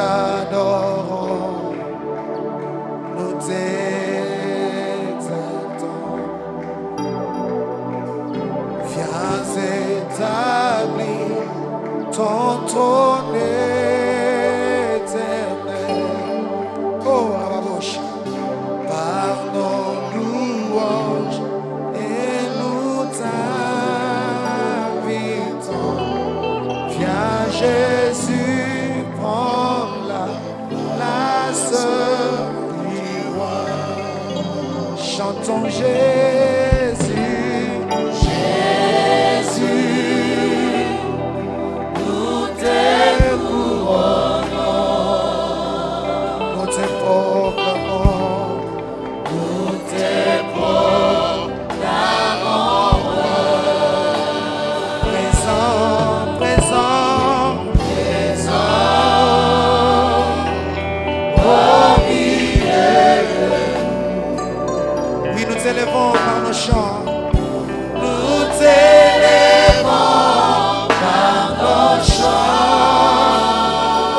t'adorons, nous t'exaltons. Viens établir ton trône éternel. Oh, à ma bouche, par nos louanges, et nous t'invitons. Viens Jésus, prends la place du roi. Chantons Jésus, Jésus, nous t'écouronnons, nous te proclamons, nous te proclamons présent, présent, présent au milieu. Oui, nous t'élèvons par nos chants. Nous t'élèvons par nos chants.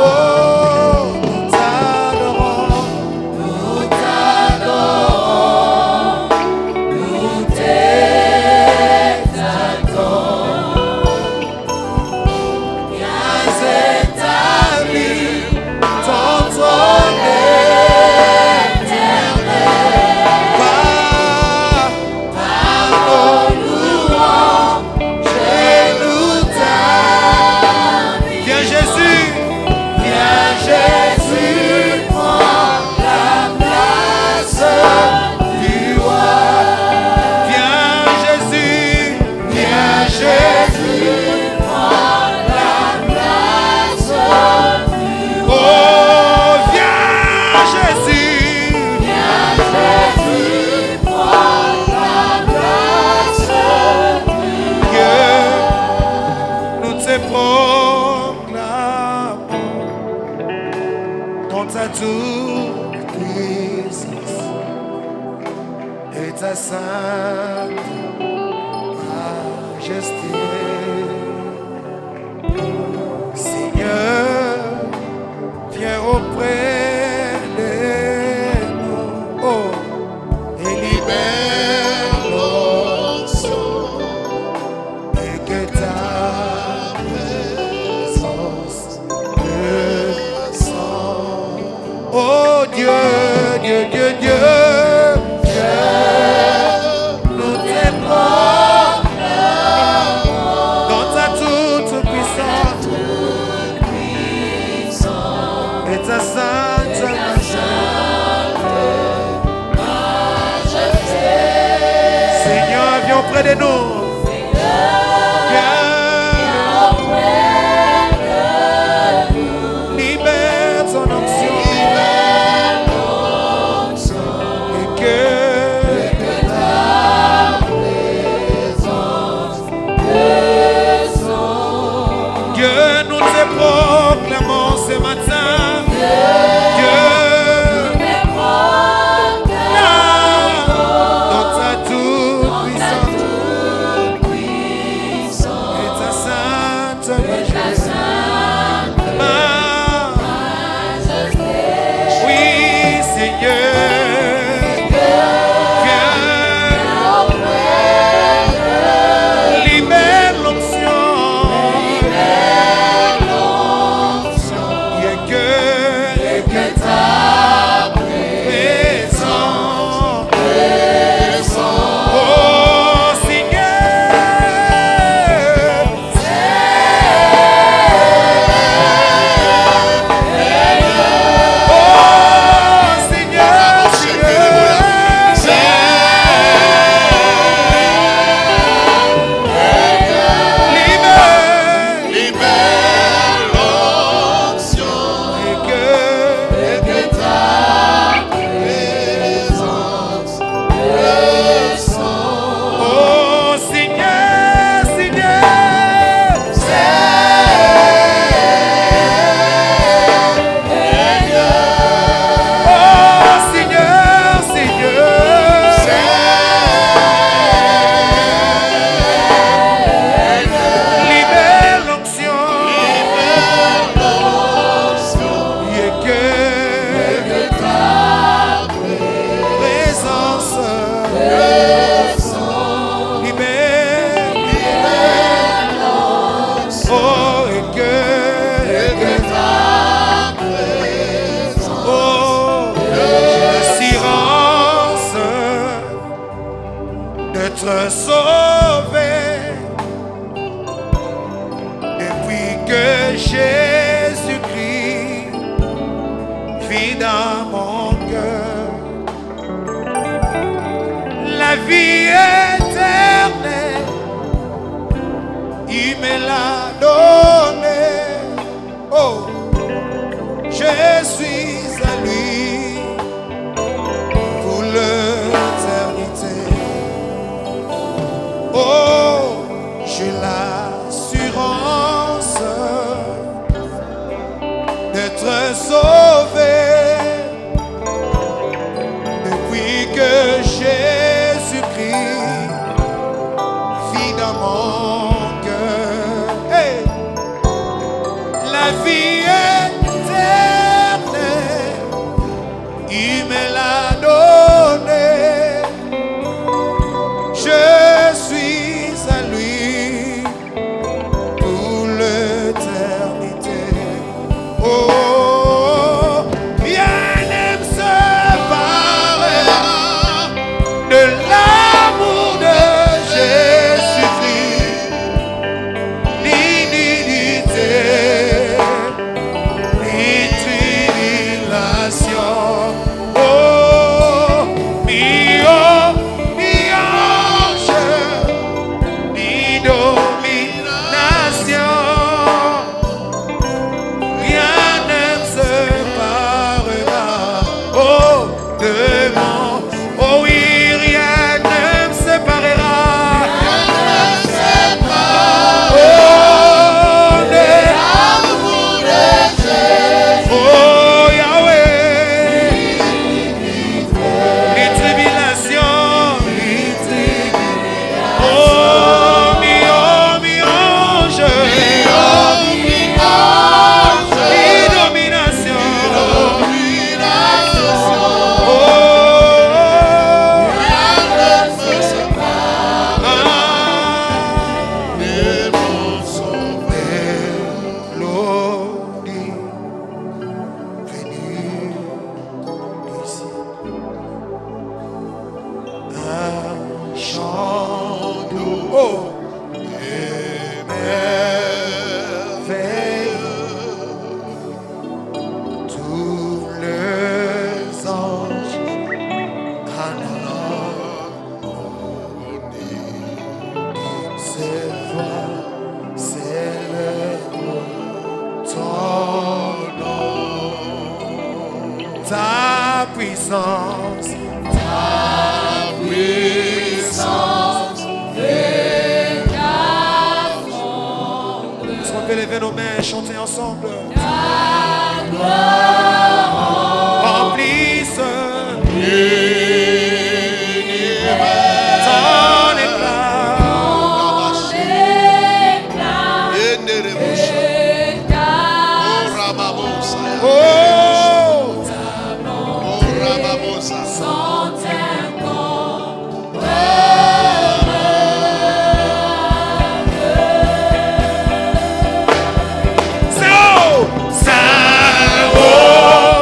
Oh, nous t'adorons, nous t'adorons, nous t'exaltons. Viens établir ton trône éternel. Par nos louanges, et nous t'invitons. Viens Jésus, prends la place du roi. Viens Jésus, prends la place du roi. Oh, viens Jésus, prends la place du roi. Nous te proclamons dans ta toute puissance et ta sainte majesté. Seigneur, viens auprès de nous, oh, et libère nos souls, et que ta présence descende. Oh Dieu, Dieu, Dieu, Dieu, Dieu, nous te proclamons dans ta toute puissance et ta sainte majesté. Seigneur, viens auprès de nous. Viens, libère ton onction. Et que ta présence descende. Dieu, nous te proclamons ce matin. Dieu, dans ta toute puissance et ta sainte majesté. Oui, Seigneur, viens, libère l'onction. Et que ta présence descende. Oh Seigneur, d'être sauvé depuis que Jésus-Christ vit dans mon cœur. La vie éternelle, il me l'a donnée. Oh, je suis à lui pour l'éternité. Oh, j'ai l'assurance d'être sauvé depuis que Jésus-Christ vit dans mon cœur. Hey! La vie éternelle, il me l'a donnée. Je suis à lui pour l'éternité. Oh, rien ne me séparera de l'amour de Jésus-Christ. L'inunité, ni tribulation. Oh, mi ange, ni domination. Rien ne me séparera, oh, de mon, oh oui, rien ne me séparera, oh, de l'amour de Jésus, oh Yahweh, les tribulations, oh, mi ange, ni domination, oh, Mélodie venue d'ici, un chant doux, oh, et merveilleux. Tous les anges en harmonie s'élèvent, célèbrent ton nom. Ta puissance, est-ce qu'on peut lever nos mains et chanter ensemble? Remplisse ton éclat. Oh, Saint, oh,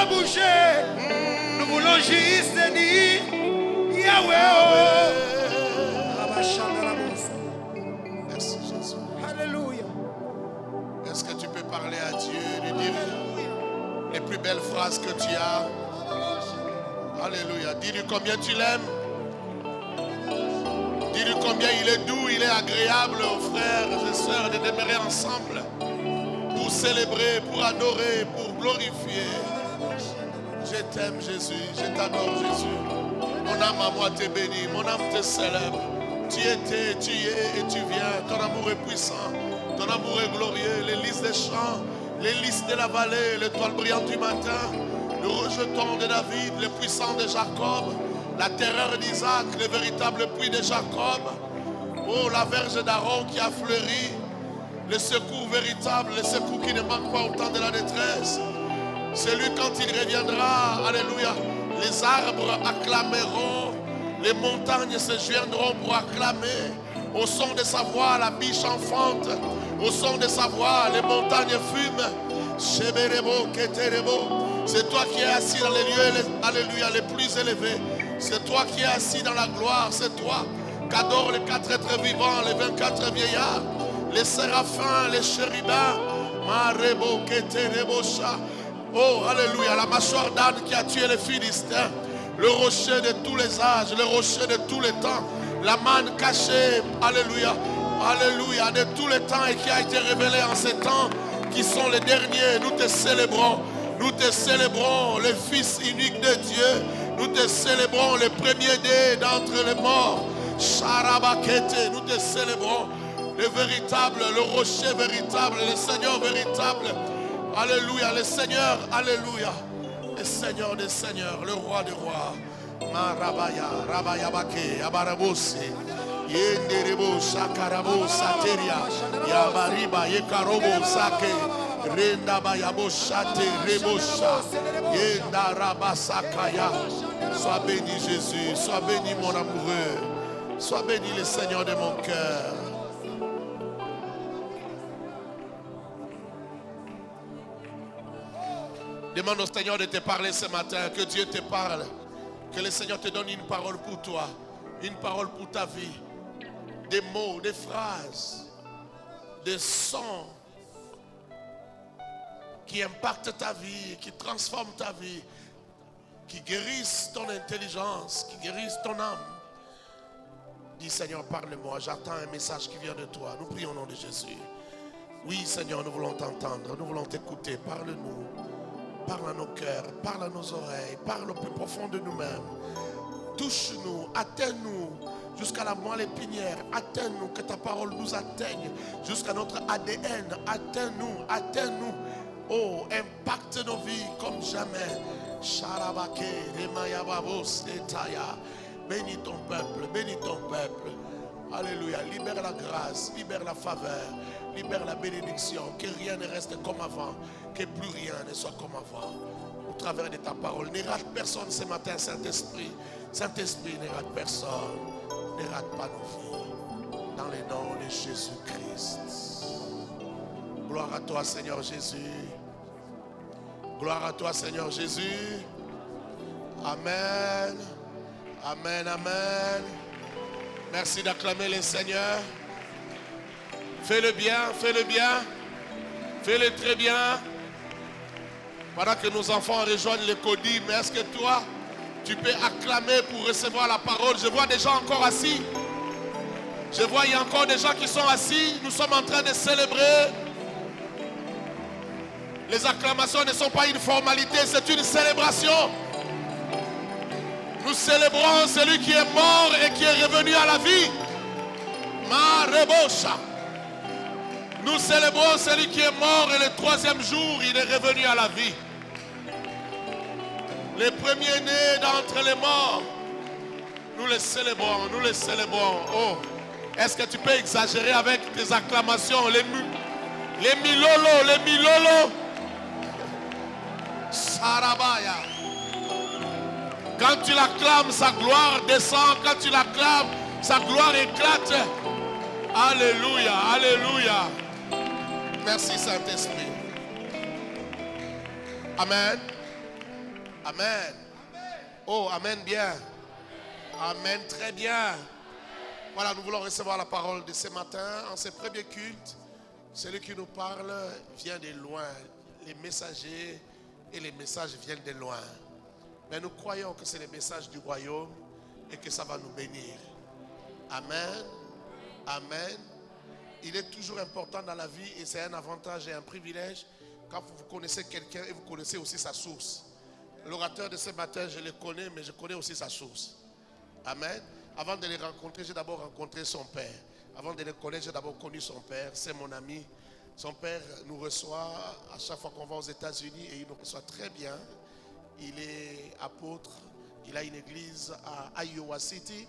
bouger. Nous voulons juste dire Yahweh. Merci Jésus. Alléluia. Est-ce que tu peux parler à Dieu, lui dire les plus belles phrases que tu as? Alléluia. Dis-lui combien tu l'aimes. Dis-lui combien il est doux, il est agréable aux frères et sœurs de demeurer ensemble pour célébrer, pour adorer, pour glorifier. Je t'aime Jésus, je t'adore Jésus. Mon âme à moi te bénit, mon âme te célèbre. Tu étais, tu es et tu viens. Ton amour est puissant, ton amour est glorieux. Les lys des champs, les lys de la vallée, l'étoile brillante du matin, le rejeton de David, le puissant de Jacob, la terreur d'Isaac, le véritable puits de Jacob. Oh, la verge d'Aaron qui a fleuri, le secours véritable, le secours qui ne manque pas au temps de la détresse. C'est lui quand il reviendra, alléluia. Les arbres acclameront, les montagnes se joindront pour acclamer. Au son de sa voix, la biche enfante. Au son de sa voix, les montagnes fument. C'est toi qui es assis dans les lieux, alléluia, les plus élevés. C'est toi qui es assis dans la gloire. C'est toi qu'adorent les 4 êtres vivants, les 24 vieillards, les séraphins, les chérubins. Oh, alléluia, la mâchoire d'âne qui a tué les Philistins, le rocher de tous les âges, le rocher de tous les temps, la manne cachée, alléluia, alléluia, de tous les temps et qui a été révélée en ces temps qui sont les derniers. Nous te célébrons, le Fils unique de Dieu, nous te célébrons, le premier-né d'entre les morts, Charabakete, nous te célébrons, le véritable, le rocher véritable, le Seigneur véritable. Alléluia, le Seigneur, alléluia. Le Seigneur des seigneurs, le roi des rois. Marabaya, Rabayabake, Abarabosi, Yenderebo, Sakarabo, Sateria, Yabariba, Yekarobo, Sake, Renda Bayabo, Chate, Rebosha, Yendaraba, Sakaya. Sois béni Jésus, sois béni mon amoureux, sois béni le Seigneur de mon cœur. Demande au Seigneur de te parler ce matin, que Dieu te parle, que le Seigneur te donne une parole pour toi, une parole pour ta vie, des mots, des phrases, des sons qui impactent ta vie, qui transforment ta vie, qui guérissent ton intelligence, qui guérissent ton âme. Dis Seigneur, parle-moi, j'attends un message qui vient de toi. Nous prions au nom de Jésus. Oui Seigneur, nous voulons t'entendre, nous voulons t'écouter, parle-nous. Parle à nos cœurs, parle à nos oreilles, parle au plus profond de nous-mêmes. Touche-nous, atteins-nous jusqu'à la moelle épinière. Atteins-nous, que ta parole nous atteigne jusqu'à notre ADN. Atteins-nous, atteins-nous. Oh, impacte nos vies comme jamais. Charabake, Remayababos, Etaya. Bénis ton peuple, bénis ton peuple. Alléluia, libère la grâce, libère la faveur, libère la bénédiction, que rien ne reste comme avant, que plus rien ne soit comme avant. Au travers de ta parole, ne rate personne ce matin, Saint-Esprit. Saint-Esprit, ne rate personne, ne rate pas nos vies. Dans le nom de Jésus-Christ. Gloire à toi, Seigneur Jésus. Gloire à toi, Seigneur Jésus. Amen. Amen, amen. Merci d'acclamer le Seigneur. Fais-le bien, fais-le bien. Fais-le très bien. Pendant que nos enfants rejoignent le Codi, mais est-ce que toi, tu peux acclamer pour recevoir la parole? Je vois des gens encore assis. Je vois, il y a encore des gens qui sont assis. Nous sommes en train de célébrer. Les acclamations ne sont pas une formalité, c'est une célébration. Nous célébrons celui qui est mort et qui est revenu à la vie. Marebosha. Nous célébrons celui qui est mort et le 3e jour, il est revenu à la vie. Les premiers-nés d'entre les morts, nous les célébrons, nous les célébrons. Oh, est-ce que tu peux exagérer avec tes acclamations? Les milolo, les milolo. Sarabaya. Quand tu l'acclames, sa gloire descend. Quand tu l'acclames, sa gloire éclate. Alléluia, alléluia. Merci Saint-Esprit. Amen. Amen. Oh, amen bien. Amen, très bien. Voilà, nous voulons recevoir la parole de ce matin. En ce premier culte, celui qui nous parle vient de loin. Les messagers et les messages viennent de loin. Mais nous croyons que c'est le message du royaume et que ça va nous bénir. Amen. Amen. Il est toujours important dans la vie et c'est un avantage et un privilège quand vous connaissez quelqu'un et vous connaissez aussi sa source. L'orateur de ce matin, je le connais, mais je connais aussi sa source. Amen. Avant de le rencontrer, j'ai d'abord rencontré son père. Avant de le connaître, j'ai d'abord connu son père. C'est mon ami. Son père nous reçoit à chaque fois qu'on va aux États-Unis et il nous reçoit très bien. Il est apôtre. Il a une église à Iowa City.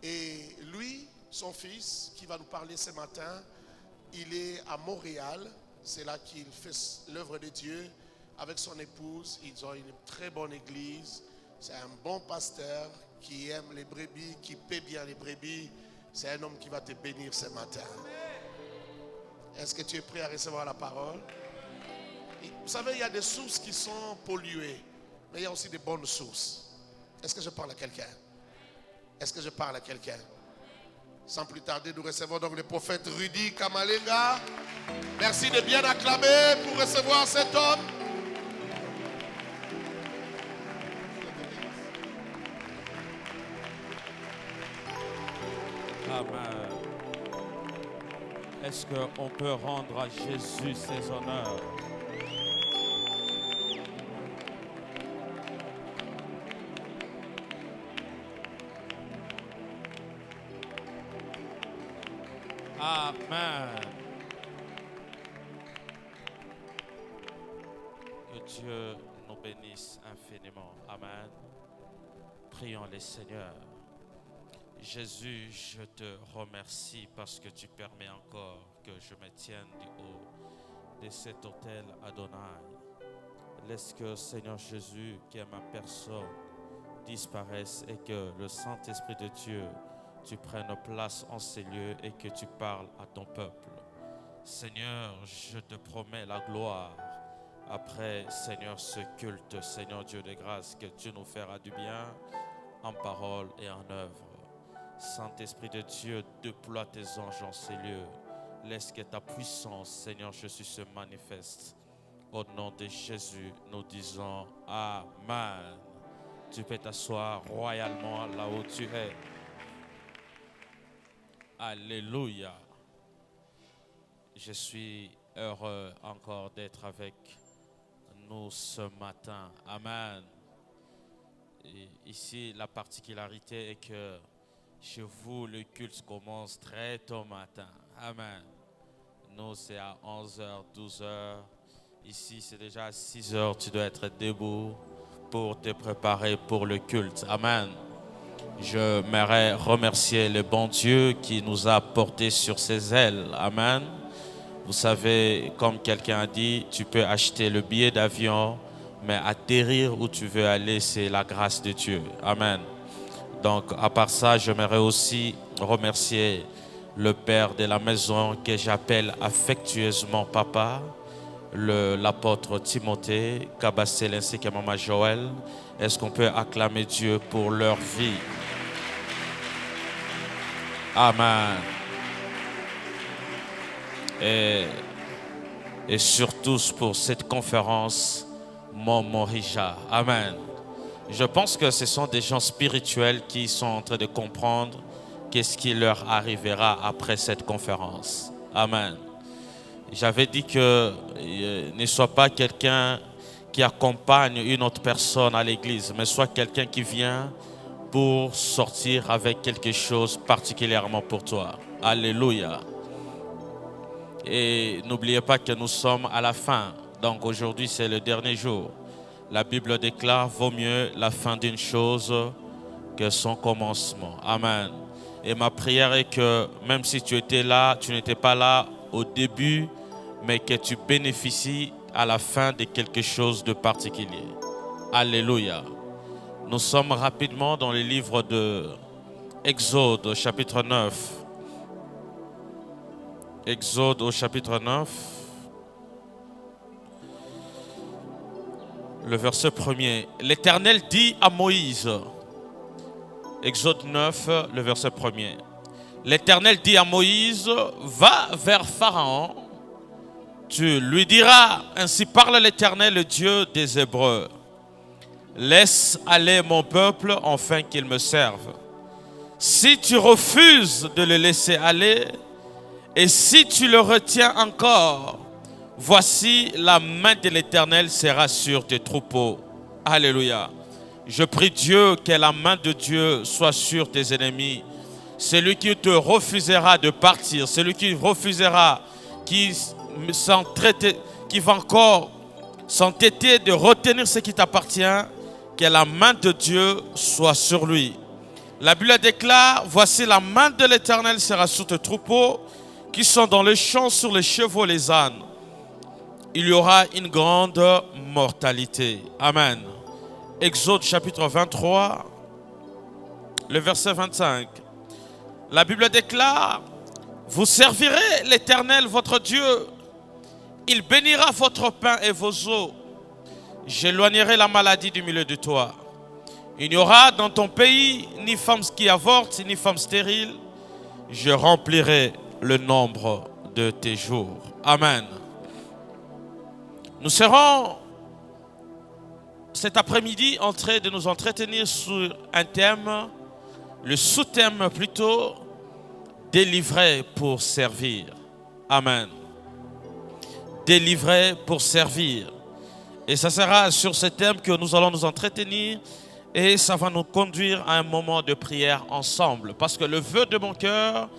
Et lui, son fils, qui va nous parler ce matin, il est à Montréal. C'est là qu'il fait l'œuvre de Dieu avec son épouse. Ils ont une très bonne église. C'est un bon pasteur qui aime les brebis, qui paie bien les brebis. C'est un homme qui va te bénir ce matin. Est-ce que tu es prêt à recevoir la parole? Vous savez, il y a des sources qui sont polluées, mais il y a aussi des bonnes sources. Est-ce que je parle à quelqu'un? Est-ce que je parle à quelqu'un? Sans plus tarder, nous recevons donc le prophète Rudy Kamalenga. Merci de bien acclamer pour recevoir cet homme. Amen. Est-ce qu'on peut rendre à Jésus ses honneurs? Amen. Que Dieu nous bénisse infiniment. Amen. Prions les seigneurs. Jésus, je te remercie parce que tu permets encore que je me tienne du haut de cet autel Adonai. Laisse que, Seigneur Jésus, que ma personne disparaisse et que le Saint-Esprit de Dieu, tu prennes place en ces lieux et que tu parles à ton peuple. Seigneur, je te promets la gloire après, Seigneur, ce culte, Seigneur Dieu de grâce, que tu nous feras du bien en parole et en œuvre. Saint-Esprit de Dieu, déploie tes anges en ces lieux. Laisse que ta puissance, Seigneur Jésus, se manifeste. Au nom de Jésus, nous disons Amen. Tu peux t'asseoir royalement là où tu es. Alléluia. Je suis heureux encore d'être avec nous ce matin. Amen. Et ici, la particularité est que chez vous, le culte commence très tôt matin. Amen. Nous, c'est à 11h, 12h. Ici, c'est déjà à 6h. Tu dois être debout pour te préparer pour le culte. Amen. Je m'aimerais remercier le bon Dieu qui nous a portés sur ses ailes. Amen. Vous savez, comme quelqu'un a dit, tu peux acheter le billet d'avion, mais atterrir où tu veux aller, c'est la grâce de Dieu. Amen. Donc, à part ça, j'aimerais aussi remercier le père de la maison que j'appelle affectueusement papa, l'apôtre Timothée, Kabassel ainsi que maman Joël. Est-ce qu'on peut acclamer Dieu pour leur vie? Amen. Et surtout pour cette conférence, mon Morija. Amen. Je pense que ce sont des gens spirituels qui sont en train de comprendre qu'est-ce qui leur arrivera après cette conférence. Amen. J'avais dit que ne sois pas quelqu'un qui accompagne une autre personne à l'église, mais soit quelqu'un qui vient pour sortir avec quelque chose particulièrement pour toi. Alléluia. Et n'oubliez pas que nous sommes à la fin. Donc aujourd'hui, c'est le dernier jour. La Bible déclare, vaut mieux la fin d'une chose que son commencement. Amen. Et ma prière est que même si tu étais là, tu n'étais pas là au début, mais que tu bénéficies à la fin de quelque chose de particulier. Alléluia. Nous sommes rapidement dans le livre de Exode, chapitre 9. Exode au chapitre 9. le verset 1er. L'Éternel dit à Moïse, Exode 9, le verset 1er. L'Éternel dit à Moïse, va vers Pharaon, tu lui diras, ainsi parle l'Éternel, le Dieu des Hébreux. Laisse aller mon peuple afin qu'il me serve. Si tu refuses de le laisser aller, et si tu le retiens encore, voici la main de l'Éternel sera sur tes troupeaux. Alléluia. Je prie Dieu que la main de Dieu soit sur tes ennemis. Celui qui te refusera de partir, celui qui refusera, qui va encore s'entêter de retenir ce qui t'appartient, que la main de Dieu soit sur lui. La Bible déclare, voici la main de l'Éternel sera sur tes troupeaux qui sont dans les champs, sur les chevaux, les ânes. Il y aura une grande mortalité. Amen. Exode chapitre 23, le verset 25. La Bible déclare, vous servirez l'Éternel votre Dieu. Il bénira votre pain et vos eaux. J'éloignerai la maladie du milieu de toi. Il n'y aura dans ton pays ni femme qui avorte, ni femme stérile. Je remplirai le nombre de tes jours. Amen. Nous serons cet après-midi en train de nous entretenir sur un thème, le sous-thème plutôt, délivré pour servir. Amen. Délivré pour servir. Et ça sera sur ce thème que nous allons nous entretenir et ça va nous conduire à un moment de prière ensemble. Parce que le vœu de mon cœur,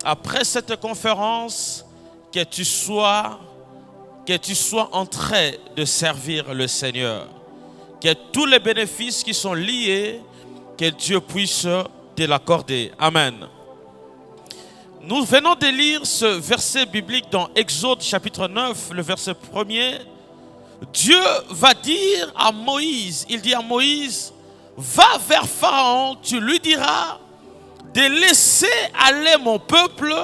après cette conférence, que tu sois en train de servir le Seigneur. Que tous les bénéfices qui sont liés, que Dieu puisse te l'accorder. Amen. Nous venons de lire ce verset biblique dans Exode chapitre 9, le verset 1er. Dieu va dire à Moïse, il dit à Moïse, va vers Pharaon, tu lui diras de laisser aller mon peuple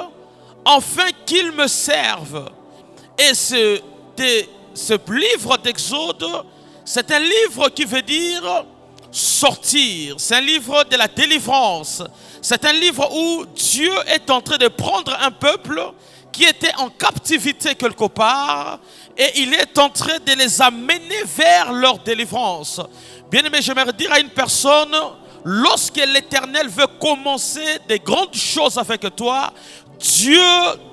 afin qu'il me serve. Et ce livre d'Exode, c'est un livre qui veut dire sortir. C'est un livre de la délivrance. C'est un livre où Dieu est en train de prendre un peuple qui était en captivité quelque part et il est en train de les amener vers leur délivrance. Bien-aimé, j'aimerais dire à une personne, lorsque l'Éternel veut commencer des grandes choses avec toi, Dieu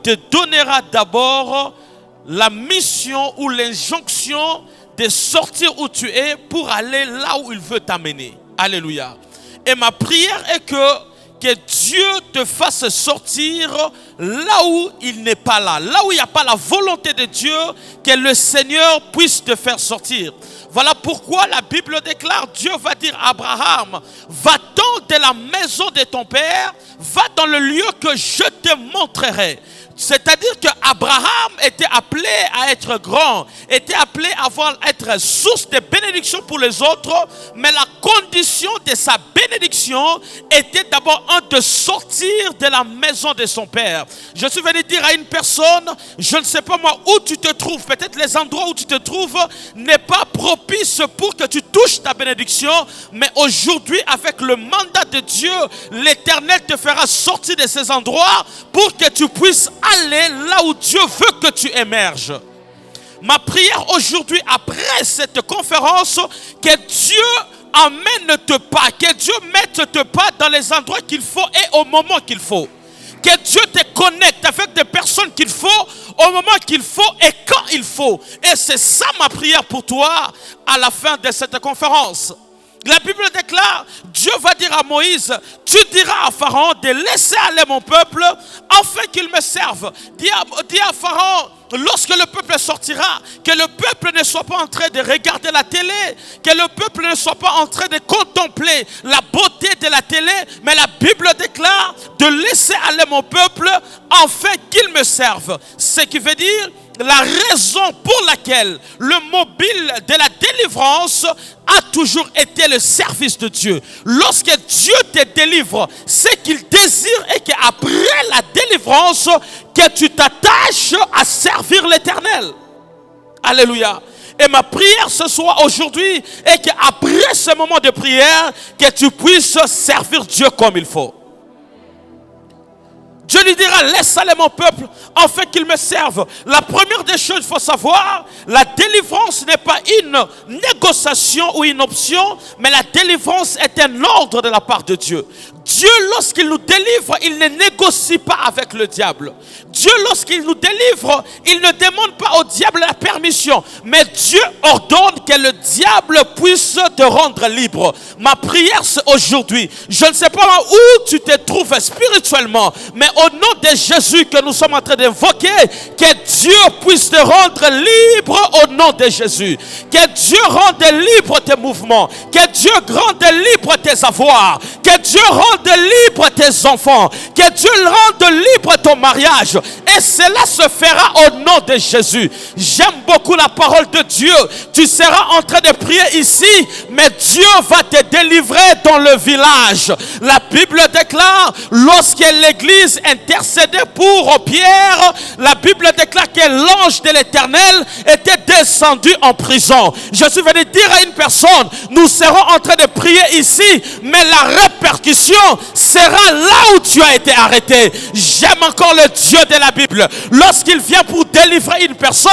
te donnera d'abord la mission ou l'injonction de sortir où tu es pour aller là où il veut t'amener. Alléluia. Et ma prière est que Dieu te fasse sortir là où il n'est pas là. Là où il n'y a pas la volonté de Dieu, que le Seigneur puisse te faire sortir. Voilà pourquoi la Bible déclare, Dieu va dire à Abraham, va-t'en de la maison de ton père, va dans le lieu que je te montrerai. C'est-à-dire qu'Abraham était appelé à être grand, était appelé à être source de bénédiction pour les autres, mais la condition de sa bénédiction était d'abord de sortir de la maison de son père. Je suis venu dire à une personne, je ne sais pas moi où tu te trouves, peut-être les endroits où tu te trouves n'est pas propice pour que tu touches ta bénédiction, mais aujourd'hui avec le mandat de Dieu, l'Éternel te fera sortir de ces endroits pour que tu puisses aller là où Dieu veut que tu émerges. Ma prière aujourd'hui, après cette conférence, que Dieu amène tes pas, que Dieu mette tes pas dans les endroits qu'il faut et au moment qu'il faut. Que Dieu te connecte avec des personnes qu'il faut, au moment qu'il faut et quand il faut. Et c'est ça ma prière pour toi à la fin de cette conférence. La Bible déclare, Dieu va dire à Moïse, tu diras à Pharaon de laisser aller mon peuple afin qu'il me serve. Dis à Pharaon, lorsque le peuple sortira, que le peuple ne soit pas en train de regarder la télé, que le peuple ne soit pas en train de contempler la beauté de la télé, mais la Bible déclare de laisser aller mon peuple afin qu'il me serve. Ce qui veut dire la raison pour laquelle le mobile de la délivrance a toujours été le service de Dieu. Lorsque Dieu te délivre, ce qu'il désire est qu'après la délivrance, que tu t'attaches à servir l'Éternel. Alléluia. Et ma prière ce soir, aujourd'hui, est qu'après ce moment de prière, que tu puisses servir Dieu comme il faut. Dieu lui dira, laisse aller mon peuple, afin qu'il me serve. La première des choses, il faut savoir, la délivrance n'est pas une négociation ou une option, mais la délivrance est un ordre de la part de Dieu. Dieu, lorsqu'il nous délivre, il ne négocie pas avec le diable. Dieu, lorsqu'il nous délivre, il ne demande pas au diable la permission. Mais Dieu ordonne que le diable puisse te rendre libre. Ma prière, c'est aujourd'hui. Je ne sais pas où tu te trouves spirituellement, mais au nom de Jésus que nous sommes en train d'invoquer, que Dieu puisse te rendre libre au nom de Jésus. Que Dieu rende libre tes mouvements. Que Dieu rende libre tes avoirs. Que Dieu rende libre tes enfants. Que Dieu rende libre ton mariage. Et cela se fera au nom de Jésus. J'aime beaucoup la parole de Dieu. Tu seras en train de prier ici, mais Dieu va te délivrer dans le village. La Bible déclare, lorsque l'église intercédait pour Pierre, la Bible déclare que l'ange de l'Éternel était descendu en prison. Je suis venu dire à une personne, nous serons en train de prier ici, mais la répercussion sera là où tu as été arrêté. J'aime encore le Dieu de la Bible. Lorsqu'il vient pour délivrer une personne,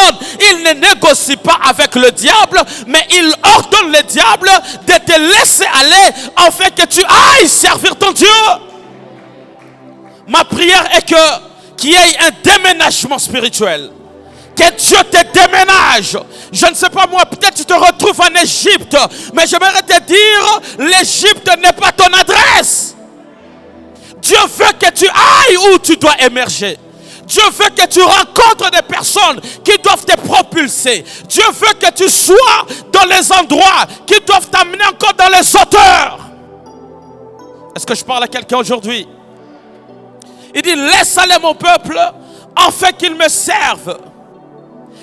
il ne négocie pas avec le diable, mais il ordonne le diable de te laisser aller afin que tu ailles servir ton Dieu. Ma prière est qu'il y ait un déménagement spirituel. Que Dieu te déménage. Je ne sais pas moi, peut-être tu te retrouves en Égypte, mais j'aimerais te dire, l'Égypte n'est pas ton adresse. Dieu veut que tu ailles où tu dois émerger. Dieu veut que tu rencontres des personnes qui doivent te propulser. Dieu veut que tu sois dans les endroits qui doivent t'amener encore dans les hauteurs. Est-ce que je parle à quelqu'un aujourd'hui? Il dit, laisse aller mon peuple, afin qu'il me serve.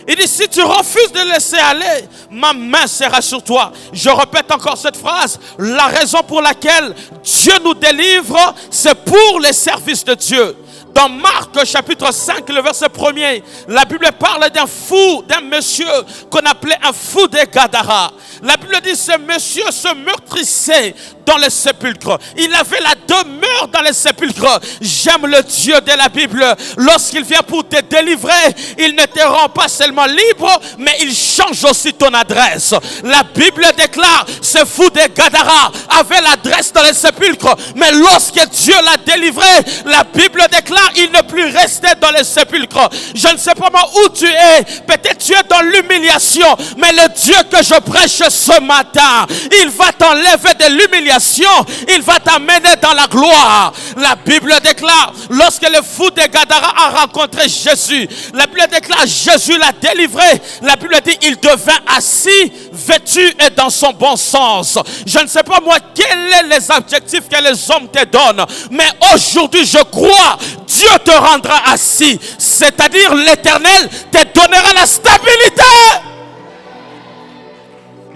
Il dit, si tu refuses de laisser aller, ma main sera sur toi. Je répète encore cette phrase. La raison pour laquelle Dieu nous délivre, c'est pour les services de Dieu. Dans Marc chapitre 5, le verset 1er, la Bible parle d'un fou, d'un monsieur qu'on appelait un fou des Gadara. La Bible dit, ce monsieur se meurtrissait dans les sépulcres. Il avait la demeure dans les sépulcres. J'aime le Dieu de la Bible. Lorsqu'il vient pour te délivrer, il ne te rend pas seulement libre, mais il change aussi ton adresse. La Bible déclare, ce fou des Gadara avait l'adresse dans les sépulcres, mais lorsque Dieu l'a délivré, la Bible déclare, il ne plus rester dans les sépulcres. Je ne sais pas moi où tu es. Peut-être tu es dans l'humiliation, mais le Dieu que je prêche ce matin, il va t'enlever de l'humiliation. Il va t'amener dans la gloire. La Bible déclare, lorsque le fou de Gadara a rencontré Jésus, la Bible déclare, Jésus l'a délivré. La Bible dit, il devint assis, vêtu et dans son bon sens. Je ne sais pas moi quels sont les adjectifs que les hommes te donnent, mais aujourd'hui je crois, Dieu te rendra assis. C'est-à-dire l'Éternel te donnera la stabilité.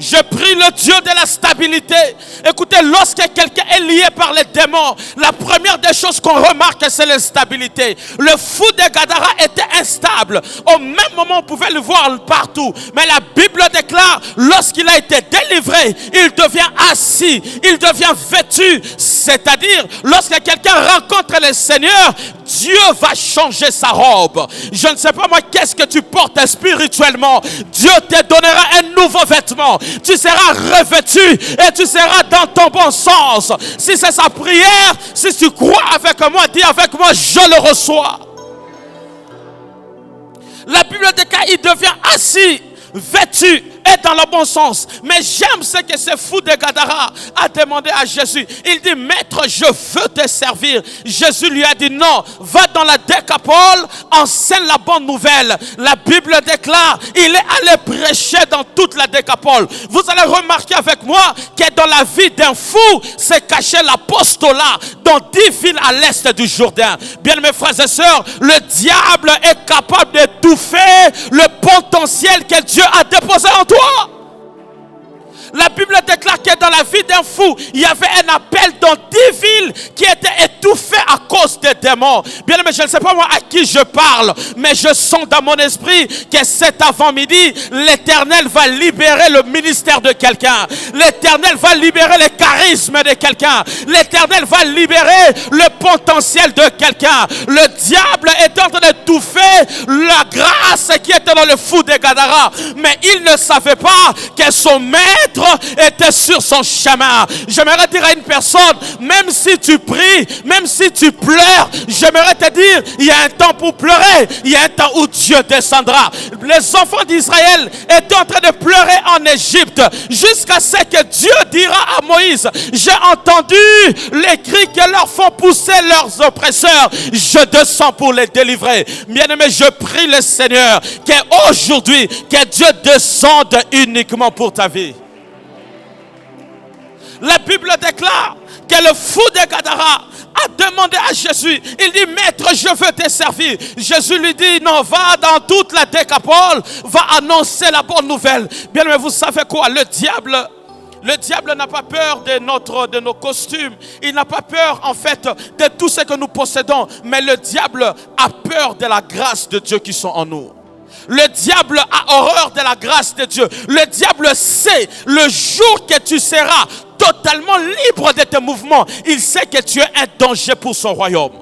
Je prie le Dieu de la stabilité. Écoutez, lorsque quelqu'un est lié par les démons, la première des choses qu'on remarque, c'est l'instabilité. Le fou de Gadara était instable. Au même moment, on pouvait le voir partout. Mais la Bible déclare, lorsqu'il a été délivré, il devient assis, il devient vêtu. C'est-à-dire, lorsque quelqu'un rencontre le Seigneur, Dieu va changer sa robe. Je ne sais pas moi, qu'est-ce que tu portes spirituellement. Dieu te donnera un nouveau vêtement. Tu seras revêtu et tu seras dans ton bon sens. Si c'est sa prière, si tu crois avec moi, dis avec moi, je le reçois. La Bible déclare, il devient assis, vêtu et dans le bon sens. Mais j'aime ce que ce fou de Gadara a demandé à Jésus. Il dit, maître, je veux te servir. Jésus lui a dit, non, va dans la Décapole, enseigne la bonne nouvelle. La Bible déclare, il est allé prêcher dans toute la Décapole. Vous allez remarquer avec moi que dans la vie d'un fou, s'est caché l'apostolat dans 10 villes à l'est du Jourdain. Bien mes frères et sœurs, le diable est capable d'étouffer le potentiel que Dieu a déposé en toi. La Bible déclare que dans la vie d'un fou, il y avait un appel dans 10 villes qui étaient étouffées à cause des démons. Bien aimé, je ne sais pas moi à qui je parle, mais je sens dans mon esprit que cet avant-midi, l'Éternel va libérer le ministère de quelqu'un. L'Éternel va libérer les charismes de quelqu'un. L'Éternel va libérer le potentiel de quelqu'un. Le diable est en train d'étouffer la grâce qui était dans le fou de Gadara. Mais il ne savait pas que son maître était sur son chemin. J'aimerais dire à une personne, même si tu pries, même si tu pleures, j'aimerais te dire, il y a un temps pour pleurer, il y a un temps où Dieu descendra. Les enfants d'Israël étaient en train de pleurer en Égypte jusqu'à ce que Dieu dira à Moïse, j'ai entendu les cris que leur font pousser leurs oppresseurs, je descends pour les délivrer. Bien-aimé, je prie le Seigneur qu'aujourd'hui, que Dieu descende uniquement pour ta vie. La Bible déclare que le fou de Gadara a demandé à Jésus, il dit, maître, je veux te servir. Jésus lui dit, non, va dans toute la Décapole, va annoncer la bonne nouvelle. Bien, mais vous savez quoi, le diable n'a pas peur de nos costumes. Il n'a pas peur en fait de tout ce que nous possédons. Mais le diable a peur de la grâce de Dieu qui sont en nous. Le diable a horreur de la grâce de Dieu. Le diable sait le jour que tu seras totalement libre de tes mouvements, il sait que tu es un danger pour son royaume.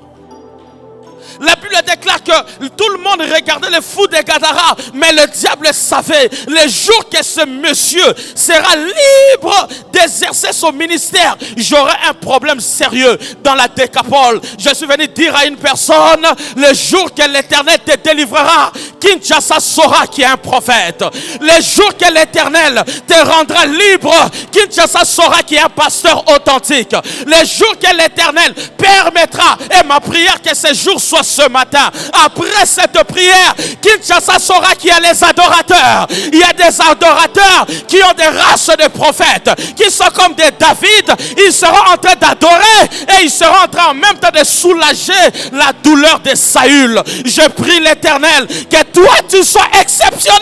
La Bible déclare que tout le monde regardait le fou de Gadara, mais le diable savait le jour que ce monsieur sera libre d'exercer son ministère, j'aurai un problème sérieux dans la Décapole. Je suis venu dire à une personne, le jour que l'Éternel te délivrera, Kinshasa saura qui est un prophète. Le jour que l'Éternel te rendra libre, Kinshasa saura qui est un pasteur authentique. Le jour que l'Éternel permettra, et ma prière que ce jour soit ce matin, après cette prière, Kinshasa saura qu'il y a les adorateurs. Il y a des adorateurs qui ont des races de prophètes, qui sont comme des David. Ils seront en train d'adorer et ils seront en train en même temps de soulager la douleur de Saül. Je prie l'Éternel que toi tu sois exceptionnel.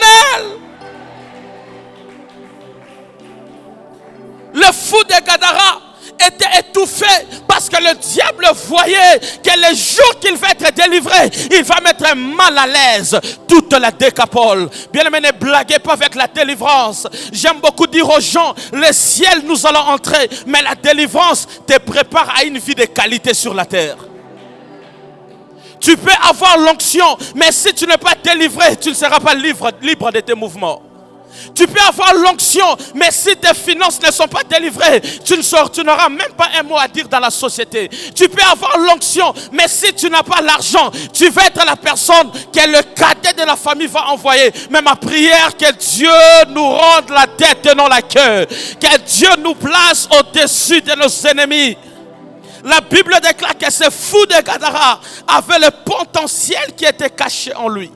Le fou de Gadara était étouffé parce que le diable voyait que le jour qu'il va être délivré, il va mettre mal à l'aise toute la Décapole. Bien aimé, ne blaguez pas avec la délivrance. J'aime beaucoup dire aux gens, le ciel nous allons entrer, mais la délivrance te prépare à une vie de qualité sur la terre. Tu peux avoir l'onction, mais si tu n'es pas délivré, tu ne seras pas libre de tes mouvements. Tu peux avoir l'onction, mais si tes finances ne sont pas délivrées, tu n'auras même pas un mot à dire dans la société. Tu peux avoir l'onction, mais si tu n'as pas l'argent, tu vas être la personne que le cadet de la famille va envoyer. Mais ma prière, que Dieu nous rende la tête et non la queue. Que Dieu nous place au-dessus de nos ennemis. La Bible déclare que ce fou de Gadara avait le potentiel qui était caché en lui.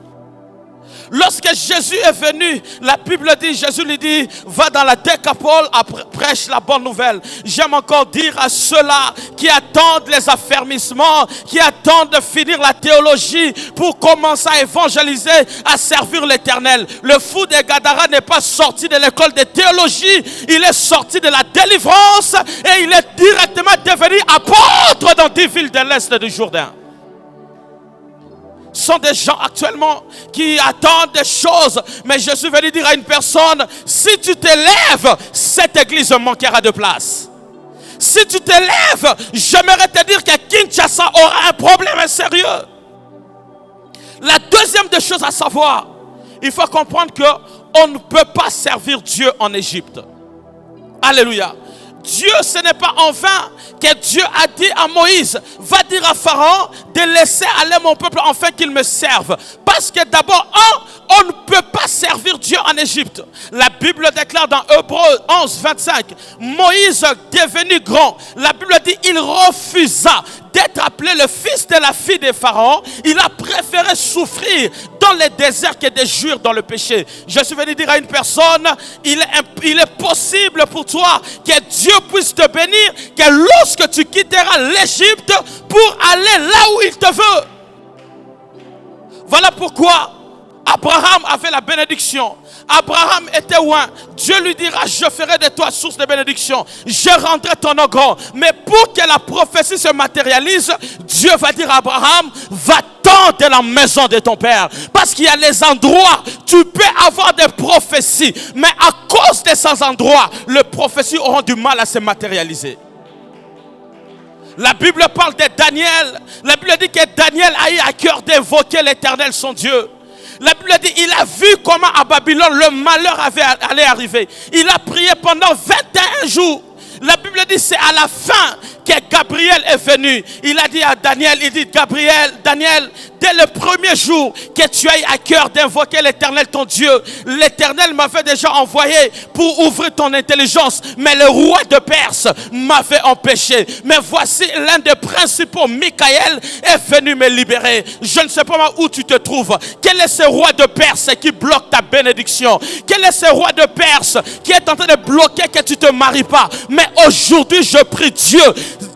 Lorsque Jésus est venu, la Bible dit, Jésus lui dit, va dans la Décapole, prêche la bonne nouvelle. J'aime encore dire à ceux-là qui attendent les affermissements, qui attendent de finir la théologie pour commencer à évangéliser, à servir l'Éternel. Le fou de Gadara n'est pas sorti de l'école de théologie, il est sorti de la délivrance et il est directement devenu apôtre dans 10 villes de l'Est du Jourdain. Sont des gens actuellement qui attendent des choses, mais je suis venu dire à une personne, si tu te lèves, cette église manquera de place. Si tu te lèves, j'aimerais te dire que Kinshasa aura un problème sérieux. La deuxième des choses à savoir, il faut comprendre qu'on ne peut pas servir Dieu en Égypte. Alléluia. Dieu, ce n'est pas en vain que Dieu a dit à Moïse, va dire à Pharaon de laisser aller mon peuple afin qu'il me serve. Parce que d'abord, on ne peut pas servir Dieu en Égypte. La Bible déclare dans Hébreux 11, 25, Moïse devenu grand, la Bible dit, il refusa d'être appelé le fils de la fille de Pharaon. Il a préféré souffrir dans le désert que de jouir dans le péché. Je suis venu dire à une personne, il est possible pour toi que Dieu puisse te bénir, que lorsque tu quitteras l'Égypte pour aller là où il te veut. Voilà pourquoi Abraham avait la bénédiction. Abraham était loin. Dieu lui dira, je ferai de toi source de bénédiction. Je rendrai ton nom grand. Mais pour que la prophétie se matérialise, Dieu va dire à Abraham, va-t'en de la maison de ton père. Parce qu'il y a les endroits, tu peux avoir des prophéties. Mais à cause de ces endroits, les prophéties auront du mal à se matérialiser. La Bible parle de Daniel. La Bible dit que Daniel a eu à cœur d'évoquer l'Éternel, son Dieu. La Bible dit, il a vu comment à Babylone le malheur allait arriver. Il a prié pendant 21 jours. La Bible dit, c'est à la fin que Gabriel est venu. Il a dit à Daniel, il dit, Daniel, dès le premier jour que tu as eu à cœur d'invoquer l'Éternel, ton Dieu, l'Éternel m'avait déjà envoyé pour ouvrir ton intelligence. Mais le roi de Perse m'avait empêché. Mais voici l'un des principaux, Michaël, est venu me libérer. Je ne sais pas où tu te trouves. Quel est ce roi de Perse qui bloque ta bénédiction? Quel est ce roi de Perse qui est en train de bloquer que tu ne te maries pas? Mais aujourd'hui, je prie Dieu,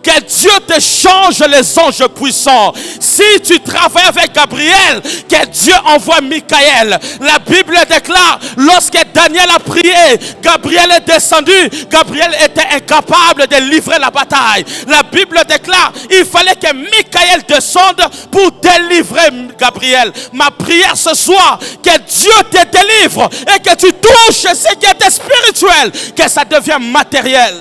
que Dieu te change les anges puissants. Si tu travailles avec Gabriel, que Dieu envoie Michaël. La Bible déclare, lorsque Daniel a prié, Gabriel est descendu. Gabriel était incapable de livrer la bataille. La Bible déclare, il fallait que Michaël descende pour délivrer Gabriel. Ma prière ce soir, que Dieu te délivre et que tu touches ce qui est spirituel, que ça devienne matériel.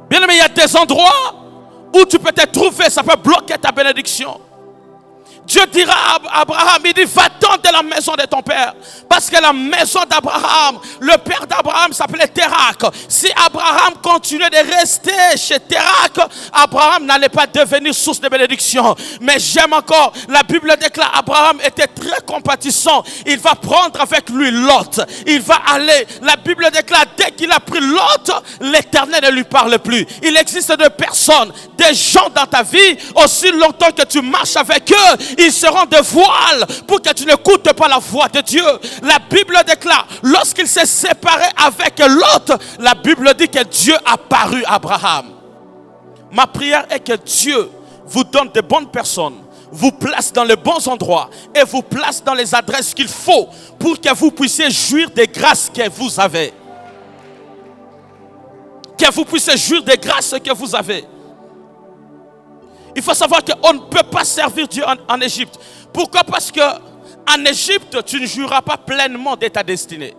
Bien aimé, il y a des endroits où tu peux te trouver, ça peut bloquer ta bénédiction. Dieu dira à Abraham, il dit, va-t'en de la maison de ton père. Parce que la maison d'Abraham, le père d'Abraham s'appelait Térak. Si Abraham continuait de rester chez Térak, Abraham n'allait pas devenir source de bénédiction. Mais j'aime encore, la Bible déclare, Abraham était très compatissant. Il va prendre avec lui Lot. Il va aller, la Bible déclare, dès qu'il a pris Lot, l'Éternel ne lui parle plus. Il existe des personnes, des gens dans ta vie, aussi longtemps que tu marches avec eux, ils seront de voile pour que tu n'écoutes pas la voix de Dieu. La Bible déclare, lorsqu'il s'est séparé avec Lot, la Bible dit que Dieu a paru à Abraham. Ma prière est que Dieu vous donne de bonnes personnes, vous place dans les bons endroits et vous place dans les adresses qu'il faut pour que vous puissiez jouir des grâces que vous avez. Que vous puissiez jouir des grâces que vous avez. Il faut savoir qu'on ne peut pas servir Dieu en Égypte. Pourquoi? Parce qu'en Égypte, tu ne jouiras pas pleinement de ta destinée.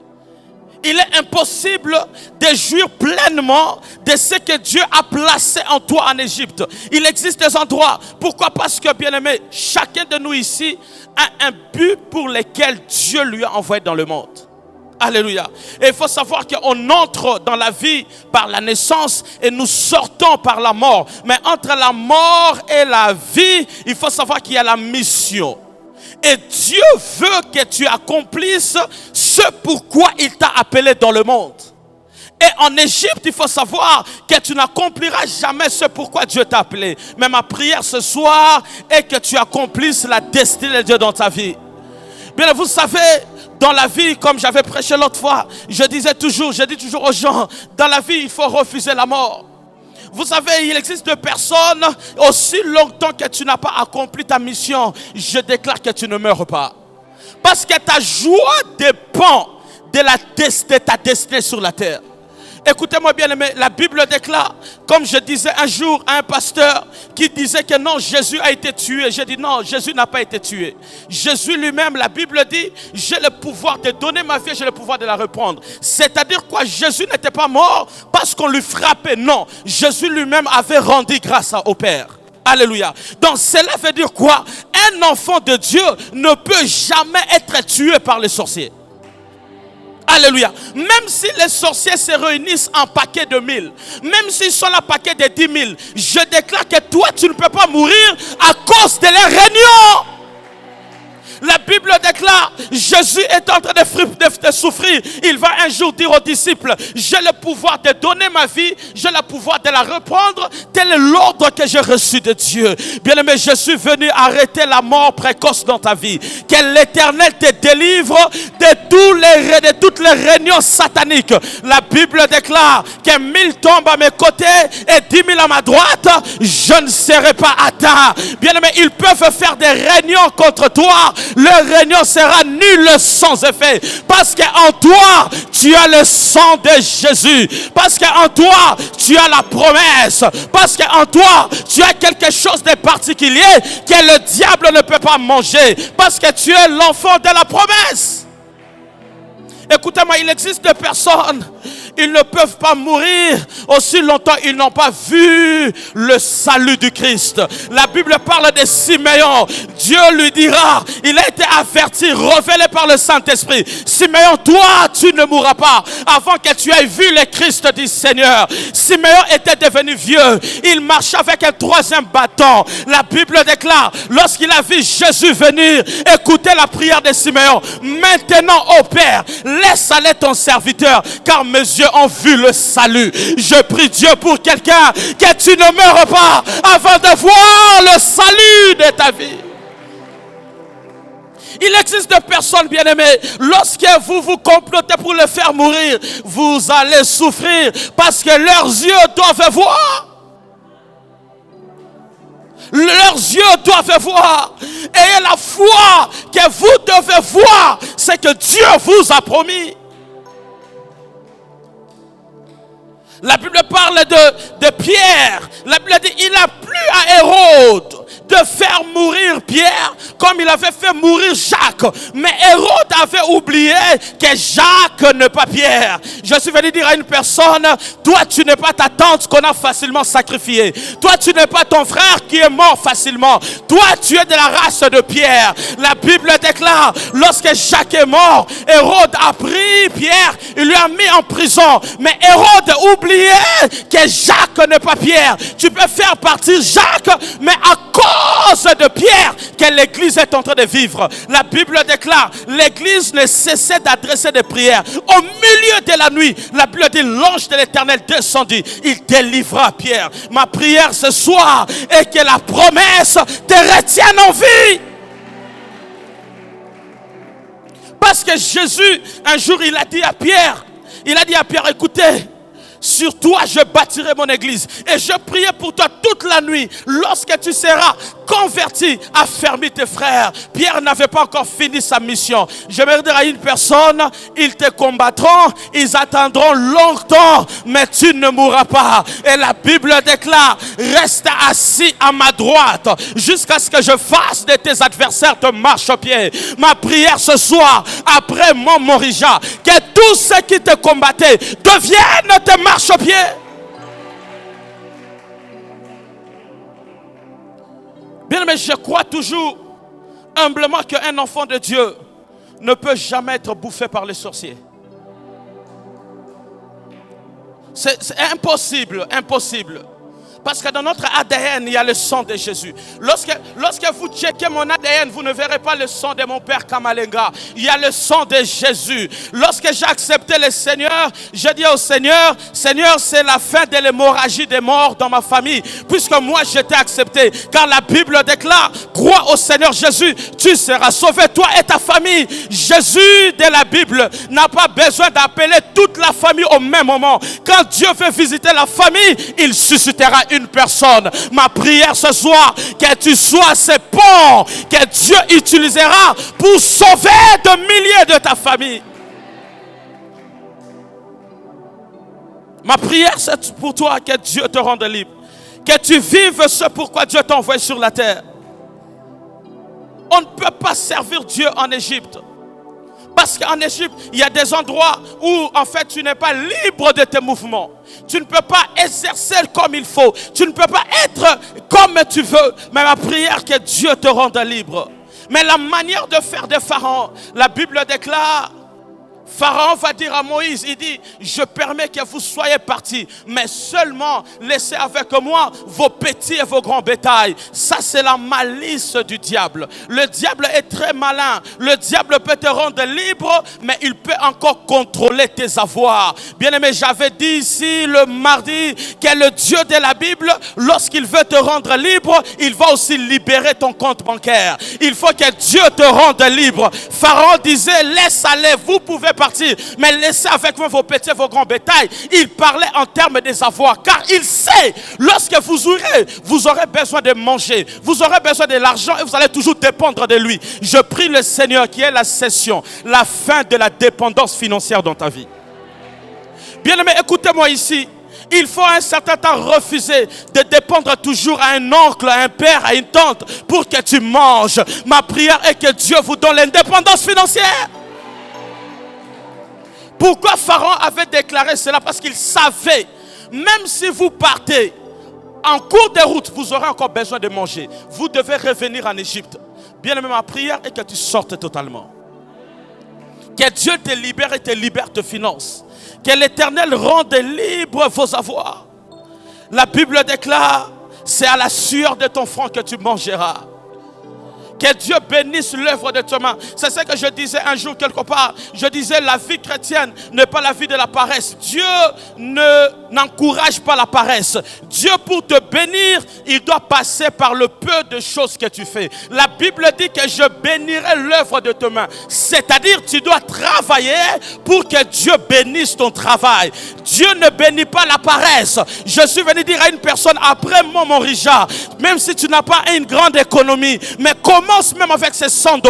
Il est impossible de jouir pleinement de ce que Dieu a placé en toi en Égypte. Il existe des endroits. Pourquoi? Parce que, bien aimé, chacun de nous ici a un but pour lequel Dieu lui a envoyé dans le monde. Alléluia. Et il faut savoir qu'on entre dans la vie par la naissance et nous sortons par la mort. Mais entre la mort et la vie, il faut savoir qu'il y a la mission. Et Dieu veut que tu accomplisses ce pourquoi il t'a appelé dans le monde. Et en Égypte, il faut savoir que tu n'accompliras jamais ce pourquoi Dieu t'a appelé. Mais ma prière ce soir est que tu accomplisses la destinée de Dieu dans ta vie. Bien, vous savez, dans la vie, comme j'avais prêché l'autre fois, je dis toujours aux gens, dans la vie, il faut refuser la mort. Vous savez, il existe des personnes, aussi longtemps que tu n'as pas accompli ta mission, je déclare que tu ne meurs pas. Parce que ta joie dépend de ta destinée sur la terre. Écoutez-moi bien aimé, la Bible déclare, comme je disais un jour à un pasteur qui disait que non, Jésus a été tué. J'ai dit non, Jésus n'a pas été tué. Jésus lui-même, la Bible dit, j'ai le pouvoir de donner ma vie, j'ai le pouvoir de la reprendre. C'est-à-dire quoi? Jésus n'était pas mort parce qu'on lui frappait. Non, Jésus lui-même avait rendu grâce au Père. Alléluia. Donc cela veut dire quoi? Un enfant de Dieu ne peut jamais être tué par les sorciers. Alléluia. Même si les sorciers se réunissent en paquet de 1000, même s'ils sont en paquet de 10 000, je déclare que toi, tu ne peux pas mourir à cause de leur réunion. La Bible déclare, Jésus est en train de souffrir. Il va un jour dire aux disciples, j'ai le pouvoir de donner ma vie, j'ai le pouvoir de la reprendre. Tel est l'ordre que j'ai reçu de Dieu. Bien-aimé, je suis venu arrêter la mort précoce dans ta vie. Que l'Éternel te délivre de toutes les réunions sataniques. La Bible déclare que 1000 tombent à mes côtés et 10 000 à ma droite, je ne serai pas atteint. Bien-aimé, ils peuvent faire des réunions contre toi. Leur réunion sera nulle sans effet. Parce qu'en toi, tu as le sang de Jésus. Parce qu'en toi, tu as la promesse. Parce qu'en toi, tu as quelque chose de particulier que le diable ne peut pas manger. Parce que tu es l'enfant de la promesse. Écoutez-moi, il existe des personnes, ils ne peuvent pas mourir aussi longtemps ils n'ont pas vu le salut du Christ. La Bible parle de Siméon. Dieu lui dira, il a été averti, révélé par le Saint-Esprit. Siméon, toi, tu ne mourras pas avant que tu aies vu le Christ du Seigneur. Siméon était devenu vieux. Il marchait avec un 3e bâton. La Bible déclare, lorsqu'il a vu Jésus venir, écoutez la prière de Siméon. Maintenant, ô Père, laisse aller ton serviteur, car mes yeux ont vu le salut. Je prie Dieu pour quelqu'un, que tu ne meurs pas avant de voir le salut de ta vie. Il existe des personnes bien-aimées, lorsque vous vous complotez pour le faire mourir, vous allez souffrir parce que leurs yeux doivent voir. Leurs yeux doivent voir. Et la foi que vous devez voir, c'est que Dieu vous a promis. La Bible parle de Pierre. La Bible dit, il a plu à Hérode de faire mourir Pierre comme il avait fait mourir Jacques. Mais Hérode avait oublié que Jacques n'est pas Pierre. Je suis venu dire à une personne, toi tu n'es pas ta tante qu'on a facilement sacrifiée. Toi tu n'es pas ton frère qui est mort facilement. Toi tu es de la race de Pierre. La Bible déclare, lorsque Jacques est mort, Hérode a pris Pierre, il lui a mis en prison. Mais Hérode oubliait que Jacques n'est pas Pierre. Tu peux faire partir Jacques, mais à cause de Pierre que l'église est en train de vivre. La Bible déclare, l'église ne cessait d'adresser des prières. Au milieu de la nuit, la Bible dit, l'ange de l'Éternel descendit. Il délivra Pierre. Ma prière ce soir est que la promesse te retienne en vie. Parce que Jésus, un jour, il a dit à Pierre, écoutez, sur toi je bâtirai mon église. Et je priais pour toi toute la nuit. Lorsque tu seras converti, affermis tes frères. Pierre n'avait pas encore fini sa mission. Je vais dire à une personne, ils te combattront, ils attendront longtemps, mais tu ne mourras pas. Et la Bible déclare, reste assis à ma droite jusqu'à ce que je fasse de tes adversaires te marche-pied. Ma prière ce soir, après mon Morija, que tous ceux qui te combattaient deviennent tes marche-pied. Bien, mais je crois toujours humblement qu'un enfant de Dieu ne peut jamais être bouffé par les sorciers. C'est impossible, impossible. Parce que dans notre ADN, il y a le sang de Jésus. Lorsque vous checkez mon ADN, vous ne verrez pas le sang de mon père Kamalenga. Il y a le sang de Jésus. Lorsque j'ai accepté le Seigneur, je dis au Seigneur, Seigneur, c'est la fin de l'hémorragie des morts dans ma famille. Puisque moi, j'étais accepté. Car la Bible déclare, crois au Seigneur Jésus, tu seras sauvé, toi et ta famille. Jésus de la Bible n'a pas besoin d'appeler toute la famille au même moment. Quand Dieu veut visiter la famille, il suscitera une personne. Ma prière ce soir, que tu sois ce pont que Dieu utilisera pour sauver de milliers de ta famille. Ma prière c'est pour toi, que Dieu te rende libre, que tu vives ce pourquoi Dieu t'a envoyé sur la terre. On ne peut pas servir Dieu en Égypte. Parce qu'en Égypte, il y a des endroits où, en fait, tu n'es pas libre de tes mouvements. Tu ne peux pas exercer comme il faut. Tu ne peux pas être comme tu veux. Mais ma prière, que Dieu te rende libre. Mais la manière de faire des pharaons, la Bible déclare, Pharaon va dire à Moïse, il dit, je permets que vous soyez partis, mais seulement laissez avec moi vos petits et vos grands bétails. Ça, c'est la malice du diable. Le diable est très malin. Le diable peut te rendre libre, mais il peut encore contrôler tes avoirs. Bien-aimé, j'avais dit ici le mardi que le Dieu de la Bible, lorsqu'il veut te rendre libre, il va aussi libérer ton compte bancaire. Il faut que Dieu te rende libre. Pharaon disait, laisse aller, vous pouvez partir, mais laissez avec moi vos petits et vos grands bétails. Il parlait en termes des avoirs, car il sait, lorsque vous aurez besoin de manger, vous aurez besoin de l'argent et vous allez toujours dépendre de lui. Je prie le Seigneur qui est la cessation, la fin de la dépendance financière dans ta vie. Bien-aimé, écoutez-moi ici. Il faut à un certain temps refuser de dépendre toujours à un oncle, à un père, à une tante pour que tu manges. Ma prière est que Dieu vous donne l'indépendance financière. Pourquoi Pharaon avait déclaré cela? Parce qu'il savait, même si vous partez en cours de route, vous aurez encore besoin de manger. Vous devez revenir en Égypte. Bien-aimé, ma prière est que tu sortes totalement. Que Dieu te libère et te libère de finances. Que l'Éternel rende libre vos avoirs. La Bible déclare, c'est à la sueur de ton front que tu mangeras. Que Dieu bénisse l'œuvre de tes mains. C'est ce que je disais un jour quelque part. Je disais, la vie chrétienne n'est pas la vie de la paresse. Dieu n'encourage pas la paresse. Dieu, pour te bénir, il doit passer par le peu de choses que tu fais. La Bible dit que je bénirai l'œuvre de tes mains. C'est-à-dire, tu dois travailler pour que Dieu bénisse ton travail. Dieu ne bénit pas la paresse. Je suis venu dire à une personne, après moi, mon Richard, même si tu n'as pas une grande économie, mais commence même avec ces $100.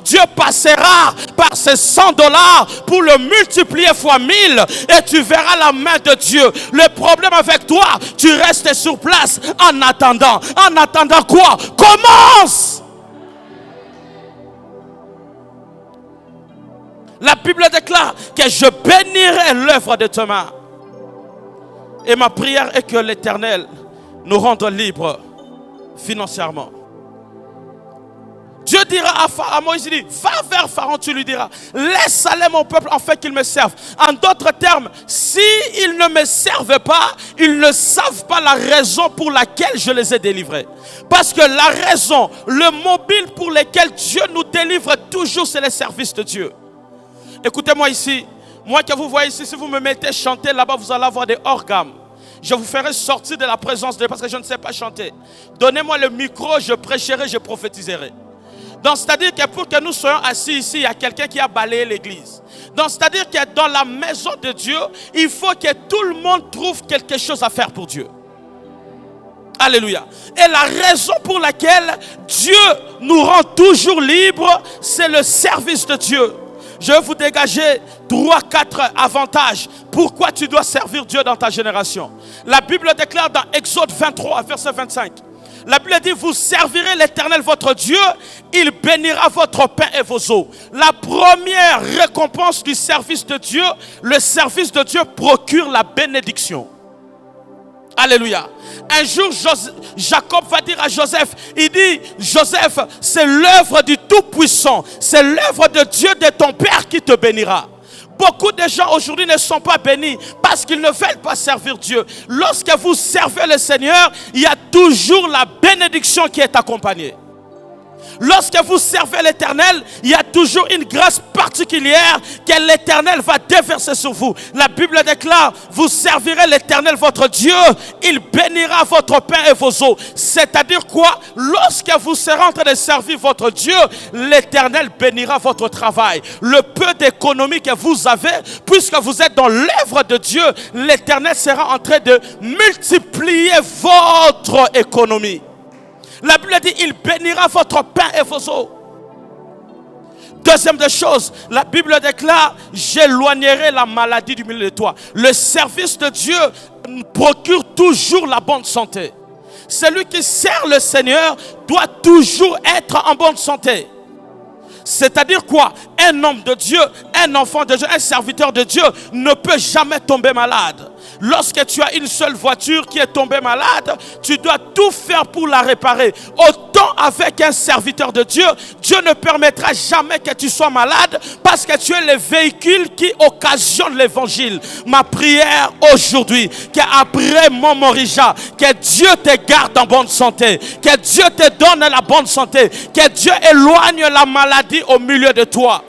Dieu passera par ces $100 pour le multiplier fois 1000 et tu verras la main de Dieu. Le problème avec toi, tu restes sur place en attendant. En attendant quoi? Commence! La Bible déclare que je bénirai l'œuvre de tes mains. Et ma prière est que l'Éternel nous rende libres financièrement. Dieu dira à Moïse, il dit, va vers Pharaon, tu lui diras, laisse aller mon peuple afin qu'il me serve. En d'autres termes, s'ils ne me servent pas, ils ne savent pas la raison pour laquelle je les ai délivrés. Parce que la raison, le mobile pour lequel Dieu nous délivre toujours, c'est le service de Dieu. Écoutez-moi ici, moi que vous voyez ici, si vous me mettez chanter là-bas, vous allez avoir des hors gamme. Je vous ferai sortir de la présence de Dieu parce que je ne sais pas chanter. Donnez-moi le micro, je prêcherai, je prophétiserai. Donc, c'est-à-dire que pour que nous soyons assis ici, il y a quelqu'un qui a balayé l'église. Donc, c'est-à-dire que dans la maison de Dieu, il faut que tout le monde trouve quelque chose à faire pour Dieu. Alléluia. Et la raison pour laquelle Dieu nous rend toujours libres, c'est le service de Dieu. Je vais vous dégager 3-4 avantages. Pourquoi tu dois servir Dieu dans ta génération? La Bible déclare dans Exode 23, verset 25. La Bible dit, vous servirez l'Éternel votre Dieu, il bénira votre pain et vos eaux. La première récompense du service de Dieu, le service de Dieu procure la bénédiction. Alléluia. Un jour, Jacob va dire à Joseph, il dit, Joseph, c'est l'œuvre du Tout-Puissant, c'est l'œuvre de Dieu de ton Père qui te bénira. Beaucoup de gens aujourd'hui ne sont pas bénis parce qu'ils ne veulent pas servir Dieu. Lorsque vous servez le Seigneur, il y a toujours la bénédiction qui est accompagnée. Lorsque vous servez l'Éternel, il y a toujours une grâce particulière que l'Éternel va déverser sur vous. La Bible déclare, vous servirez l'Éternel votre Dieu, il bénira votre pain et vos eaux. C'est-à-dire quoi? Lorsque vous serez en train de servir votre Dieu, l'Éternel bénira votre travail. Le peu d'économie que vous avez, puisque vous êtes dans l'œuvre de Dieu, l'Éternel sera en train de multiplier votre économie. La Bible dit, il bénira votre pain et vos eaux. Deuxième des choses, la Bible déclare, j'éloignerai la maladie du milieu de toi. Le service de Dieu procure toujours la bonne santé. Celui qui sert le Seigneur doit toujours être en bonne santé. C'est-à-dire quoi? Un homme de Dieu, un enfant de Dieu, un serviteur de Dieu ne peut jamais tomber malade. Lorsque tu as une seule voiture qui est tombée malade, tu dois tout faire pour la réparer. Autant avec un serviteur de Dieu, Dieu ne permettra jamais que tu sois malade parce que tu es le véhicule qui occasionne l'évangile. Ma prière aujourd'hui, qu'après mon Morija, que Dieu te garde en bonne santé, que Dieu te donne la bonne santé, que Dieu éloigne la maladie au milieu de toi.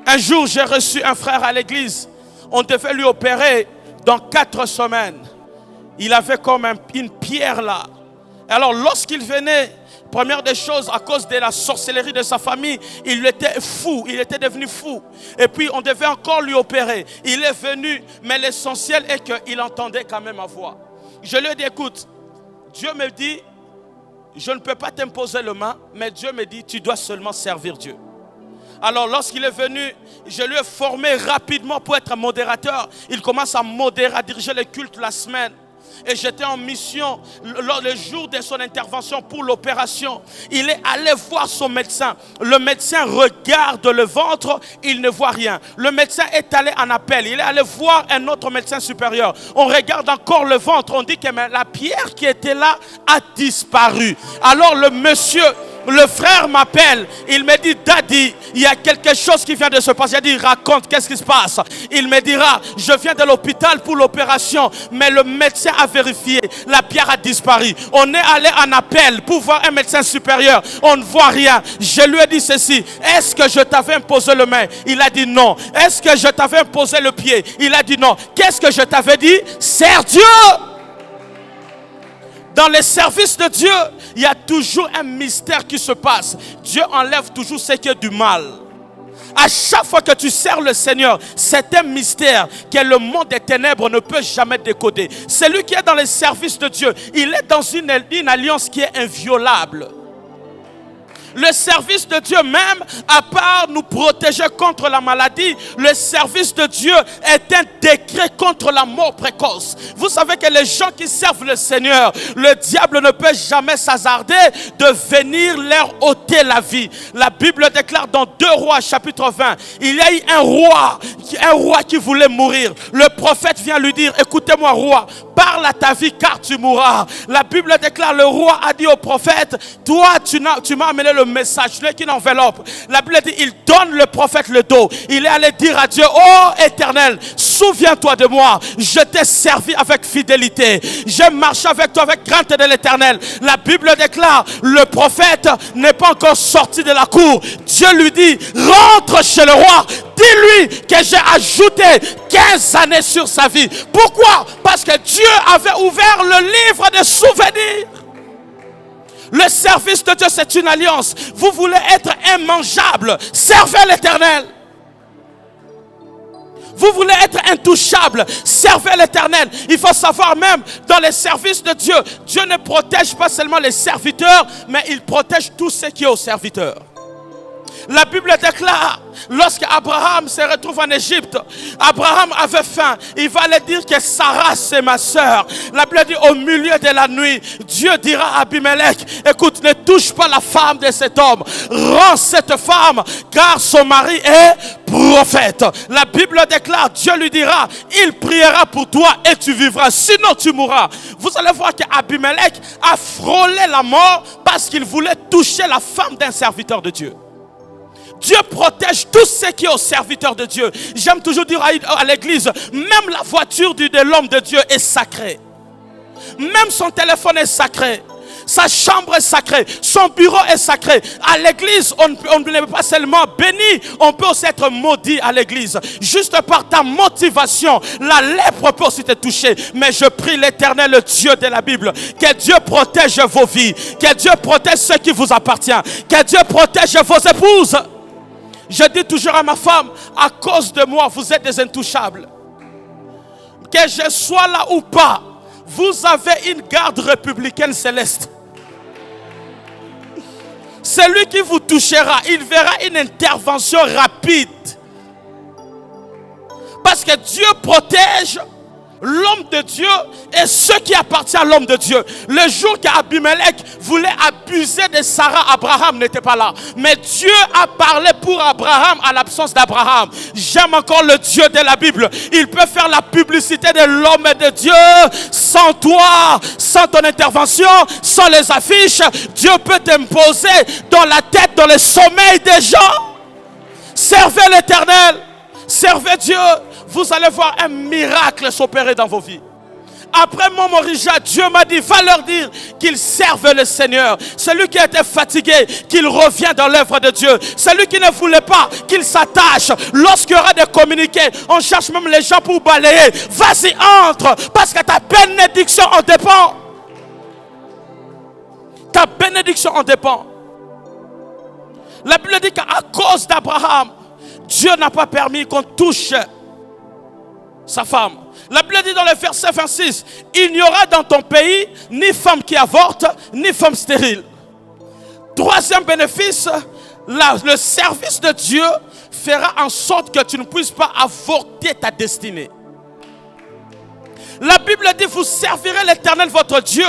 Un jour, j'ai reçu un frère à l'église. On devait lui opérer dans 4 semaines. Il avait comme une pierre là. Alors lorsqu'il venait, première des choses, à cause de la sorcellerie de sa famille, il était fou, il était devenu fou. Et puis on devait encore lui opérer. Il est venu, mais l'essentiel est qu'il entendait quand même ma voix. Je lui ai dit, écoute, Dieu me dit, je ne peux pas t'imposer le main, mais Dieu me dit, tu dois seulement servir Dieu. Alors lorsqu'il est venu, je lui ai formé rapidement pour être modérateur. Il commence à modérer, à diriger les cultes la semaine. Et j'étais en mission le jour de son intervention pour l'opération. Il est allé voir son médecin. Le médecin regarde le ventre, il ne voit rien. Le médecin est allé en appel. Il est allé voir un autre médecin supérieur. On regarde encore le ventre. On dit que la pierre qui était là a disparu. Alors le monsieur... Le frère m'appelle, il me dit, Daddy, il y a quelque chose qui vient de se passer. Il dit, raconte, qu'est-ce qui se passe? Il me dira, je viens de l'hôpital pour l'opération, mais le médecin a vérifié, la pierre a disparu. On est allé en appel pour voir un médecin supérieur, on ne voit rien. Je lui ai dit ceci, est-ce que je t'avais imposé le main? Il a dit non. Est-ce que je t'avais imposé le pied? Il a dit non. Qu'est-ce que je t'avais dit? Sers Dieu! Dans les services de Dieu, il y a toujours un mystère qui se passe. Dieu enlève toujours ce qui est du mal. À chaque fois que tu sers le Seigneur, c'est un mystère que le monde des ténèbres ne peut jamais décoder. Celui qui est dans les services de Dieu, il est dans une alliance qui est inviolable. Le service de Dieu même, à part nous protéger contre la maladie, le service de Dieu est un décret contre la mort précoce. Vous savez que les gens qui servent le Seigneur, le diable ne peut jamais s'hasarder de venir leur ôter la vie. La Bible déclare dans 2 Rois chapitre 20, il y a eu un roi qui voulait mourir. Le prophète vient lui dire, écoutez-moi roi, parle à ta vie car tu mourras. La Bible déclare, le roi a dit au prophète, toi tu m'as amené le message, celui qui n'enveloppe. La Bible dit, il donne le prophète le dos. Il est allé dire à Dieu, oh Éternel, souviens-toi de moi. Je t'ai servi avec fidélité. J'ai marché avec toi avec crainte de l'Éternel. La Bible déclare, le prophète n'est pas encore sorti de la cour. Dieu lui dit, rentre chez le roi. Dis-lui que j'ai ajouté 15 années sur sa vie. Pourquoi? Parce que Dieu avait ouvert le livre des souvenirs. Le service de Dieu, c'est une alliance. Vous voulez être immangeable, servez l'Éternel. Vous voulez être intouchable, servez l'Éternel. Il faut savoir même, dans les services de Dieu, Dieu ne protège pas seulement les serviteurs, mais il protège tout ce qui est aux serviteurs. La Bible déclare, lorsque Abraham se retrouve en Égypte, Abraham avait faim. Il va aller dire que Sarah c'est ma soeur. La Bible dit au milieu de la nuit, Dieu dira à Abimelech, écoute, ne touche pas la femme de cet homme. Rends cette femme, car son mari est prophète. La Bible déclare, Dieu lui dira, il priera pour toi et tu vivras, sinon tu mourras. Vous allez voir qu'Abimelech a frôlé la mort parce qu'il voulait toucher la femme d'un serviteur de Dieu. Dieu protège tout ce qui est au serviteur de Dieu. J'aime toujours dire à l'église, même la voiture de l'homme de Dieu est sacrée. Même son téléphone est sacré. Sa chambre est sacrée. Son bureau est sacré. À l'église, on ne peut pas seulement béni, on peut aussi être maudit à l'église. Juste par ta motivation, la lèpre peut aussi te toucher. Mais je prie l'Éternel, le Dieu de la Bible, que Dieu protège vos vies. Que Dieu protège ce qui vous appartient. Que Dieu protège vos épouses. Je dis toujours à ma femme, à cause de moi, vous êtes des intouchables. Que je sois là ou pas, vous avez une garde républicaine céleste. Celui qui vous touchera, il verra une intervention rapide. Parce que Dieu protège L'homme de Dieu est ce qui appartient à l'homme de Dieu. Le jour qu'Abimelech voulait abuser de Sarah, Abraham n'était pas là. Mais Dieu a parlé pour Abraham à l'absence d'Abraham. J'aime encore le Dieu de la Bible. Il peut faire la publicité de l'homme de Dieu sans toi, sans ton intervention, sans les affiches. Dieu peut t'imposer dans la tête, dans le sommeil des gens. Servez l'Éternel. Servez Dieu. Vous allez voir un miracle s'opérer dans vos vies. Après mon Morija, Dieu m'a dit, va leur dire qu'ils servent le Seigneur. Celui qui était fatigué, qu'il revient dans l'œuvre de Dieu. Celui qui ne voulait pas, qu'il s'attache. Lorsqu'il y aura des communiqués, on cherche même les gens pour balayer. Vas-y, entre, parce que ta bénédiction en dépend. Ta bénédiction en dépend. La Bible dit qu'à cause d'Abraham, Dieu n'a pas permis qu'on touche sa femme. La Bible dit dans le verset 26, il n'y aura dans ton pays ni femme qui avorte, ni femme stérile. Troisième bénéfice, le service de Dieu fera en sorte que tu ne puisses pas avorter ta destinée. La Bible dit, vous servirez l'Éternel votre Dieu.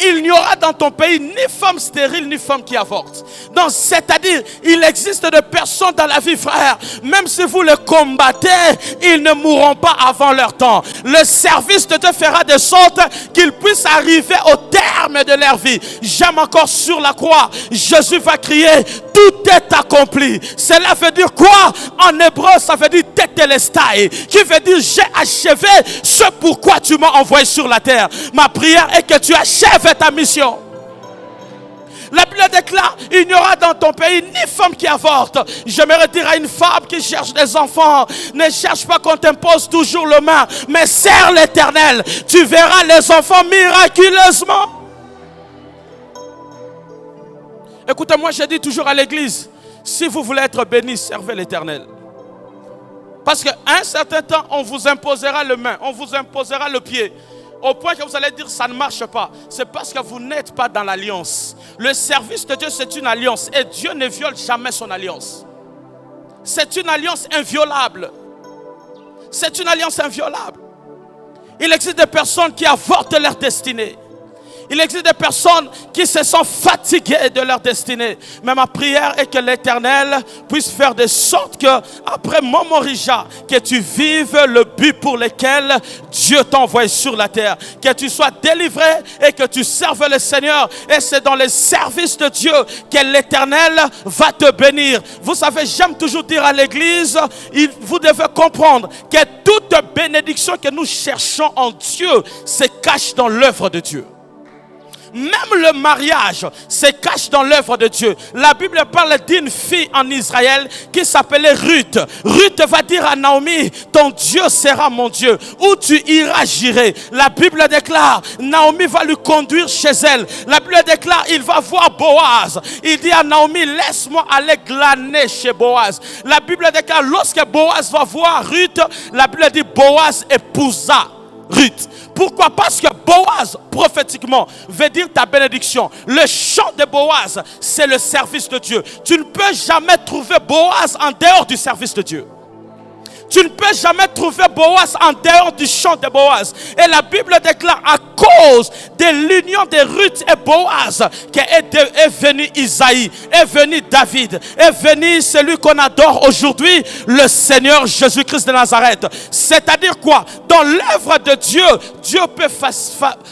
Il n'y aura dans ton pays ni femme stérile, ni femme qui avorte. Donc, c'est-à-dire, il existe des personnes dans la vie, frère. Même si vous les combattez, ils ne mourront pas avant leur temps. Le service de Dieu fera de sorte qu'ils puissent arriver au terme de leur vie. J'aime encore sur la croix. Jésus va crier, tout est accompli. Cela veut dire quoi? En hébreu, ça veut dire tetelestai, qui veut dire j'ai achevé ce pourquoi tu m'as envoyé sur la terre. Ma prière est que tu achèves ta mission. La Bible déclare, il n'y aura dans ton pays ni femme qui avorte. J'aimerais dire à une femme qui cherche des enfants, ne cherche pas qu'on t'impose toujours le main, mais serre l'Éternel. Tu verras les enfants miraculeusement. Écoutez-moi, je dis toujours à l'église, si vous voulez être béni, servez l'Éternel. Parce qu'à un certain temps, on vous imposera le main, on vous imposera le pied. Au point que vous allez dire, ça ne marche pas. C'est parce que vous n'êtes pas dans l'alliance. Le service de Dieu, c'est une alliance. Et Dieu ne viole jamais son alliance. C'est une alliance inviolable. C'est une alliance inviolable. Il existe des personnes qui avortent leur destinée. Il existe des personnes qui se sont fatiguées de leur destinée. Mais ma prière est que l'Éternel puisse faire de sorte que, après mon Morija, que tu vives le but pour lequel Dieu t'a envoyé sur la terre. Que tu sois délivré et que tu serves le Seigneur. Et c'est dans le service de Dieu que l'Éternel va te bénir. Vous savez, j'aime toujours dire à l'église, vous devez comprendre que toute bénédiction que nous cherchons en Dieu se cache dans l'œuvre de Dieu. Même le mariage se cache dans l'œuvre de Dieu. La Bible parle d'une fille en Israël qui s'appelait Ruth. Ruth va dire à Naomi, ton Dieu sera mon Dieu. Où tu iras, j'irai. La Bible déclare, Naomi va lui conduire chez elle. La Bible déclare, il va voir Boaz. Il dit à Naomi, laisse-moi aller glaner chez Boaz. La Bible déclare, lorsque Boaz va voir Ruth, la Bible dit, Boaz épousa Ruth. Pourquoi? Parce que Boaz, prophétiquement, veut dire ta bénédiction. Le chant de Boaz, c'est le service de Dieu. Tu ne peux jamais trouver Boaz en dehors du service de Dieu. Tu ne peux jamais trouver Boaz en dehors du chant de Boaz. Et la Bible déclare, à cause de l'union de Ruth et Boaz, qu'est venu Isaïe, est venu David, est venu celui qu'on adore aujourd'hui, le Seigneur Jésus-Christ de Nazareth. C'est-à-dire quoi? Dans l'œuvre de Dieu, Dieu peut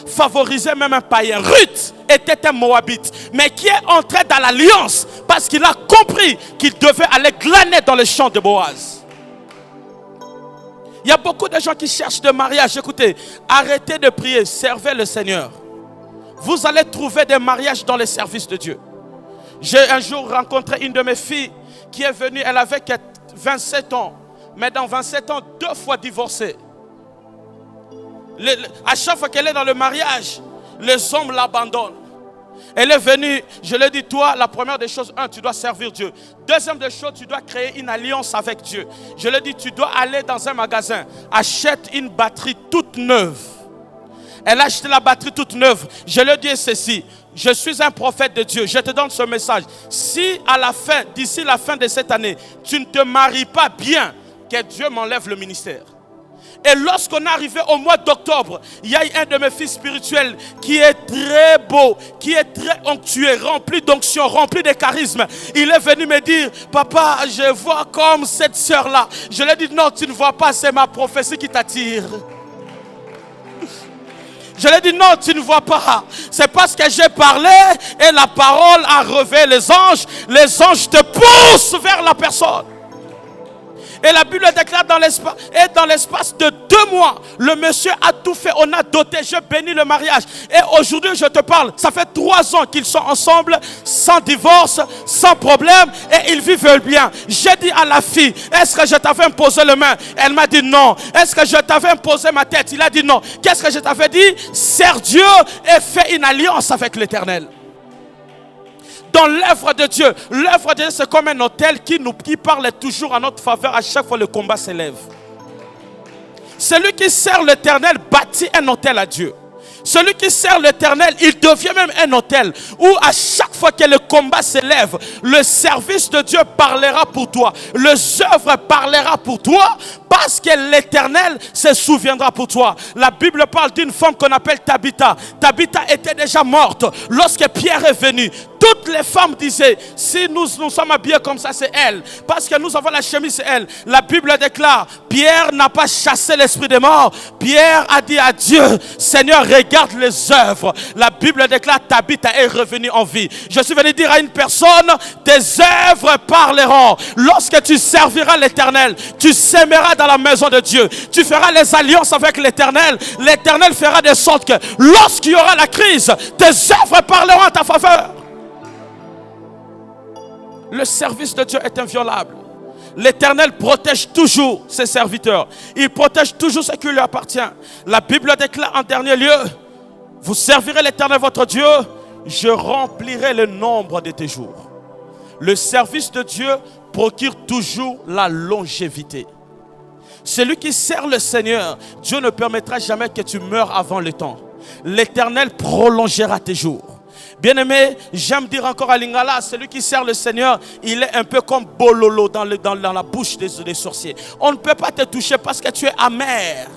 favoriser même un païen. Ruth était un Moabite, mais qui est entré dans l'alliance parce qu'il a compris qu'il devait aller glaner dans le champ de Boaz. Il y a beaucoup de gens qui cherchent de mariage. Écoutez, arrêtez de prier, servez le Seigneur. Vous allez trouver des mariages dans les services de Dieu. J'ai un jour rencontré une de mes filles qui est venue, elle avait 27 ans. Mais dans 27 ans, 2 fois divorcée. À chaque fois qu'elle est dans le mariage, les hommes l'abandonnent. Elle est venue, je lui ai dit, toi, la première des choses, tu dois servir Dieu. Deuxième des choses, tu dois créer une alliance avec Dieu. Je lui ai dit, tu dois aller dans un magasin, achète une batterie toute neuve. Elle a acheté la batterie toute neuve. Je lui ai dit ceci, je suis un prophète de Dieu, je te donne ce message. Si à la fin, d'ici la fin de cette année, tu ne te maries pas bien, que Dieu m'enlève le ministère. Et lorsqu'on est arrivé au mois d'octobre, il y a un de mes fils spirituels qui est très beau, qui est très onctueux, rempli d'onction, rempli de charisme. Il est venu me dire, papa, je vois comme cette sœur-là. Je lui ai dit, non, tu ne vois pas, c'est ma prophétie qui t'attire. Je lui ai dit, non, tu ne vois pas. C'est parce que j'ai parlé et la parole a réveillé les anges. Les anges te poussent vers la personne. Et la Bible déclare dans l'espace de 2 mois, le monsieur a tout fait, on a doté, je bénis le mariage. Et aujourd'hui, je te parle, ça fait 3 ans qu'ils sont ensemble, sans divorce, sans problème, et ils vivent bien. J'ai dit à la fille, est-ce que je t'avais imposé les mains? Elle m'a dit non. Est-ce que je t'avais imposé ma tête? Il a dit non. Qu'est-ce que je t'avais dit? Sers Dieu et fais une alliance avec l'Éternel. Dans l'œuvre de Dieu, c'est comme un autel qui parle toujours en notre faveur à chaque fois le combat s'élève. Celui qui sert l'Éternel bâtit un autel à Dieu. Celui qui sert l'Éternel, il devient même un autel où à chaque fois que le combat s'élève, le service de Dieu parlera pour toi. Les œuvres parlera pour toi parce que l'Éternel se souviendra pour toi. La Bible parle d'une femme qu'on appelle Tabitha. Tabitha était déjà morte lorsque Pierre est venu. Toutes les femmes disaient, si nous sommes habillés comme ça, c'est elle. Parce que nous avons la chemise, c'est elle. La Bible déclare, Pierre n'a pas chassé l'esprit des morts. Pierre a dit à Dieu, Seigneur, regarde les œuvres. La Bible déclare, Tabitha est revenue en vie. Je suis venu dire à une personne, tes œuvres parleront. Lorsque tu serviras l'Éternel, tu s'aimeras dans la maison de Dieu. Tu feras les alliances avec l'Éternel. L'Éternel fera de sorte que lorsqu'il y aura la crise, tes œuvres parleront en ta faveur. Le service de Dieu est inviolable. L'Éternel protège toujours ses serviteurs. Il protège toujours ce qui lui appartient. La Bible déclare en dernier lieu, vous servirez l'Éternel votre Dieu, je remplirai le nombre de tes jours. Le service de Dieu procure toujours la longévité. Celui qui sert le Seigneur, Dieu ne permettra jamais que tu meurs avant le temps. L'Éternel prolongera tes jours. Bien-aimé, j'aime dire encore à Lingala, celui qui sert le Seigneur, il est un peu comme Bololo dans la bouche des sorciers. On ne peut pas te toucher parce que tu es amer.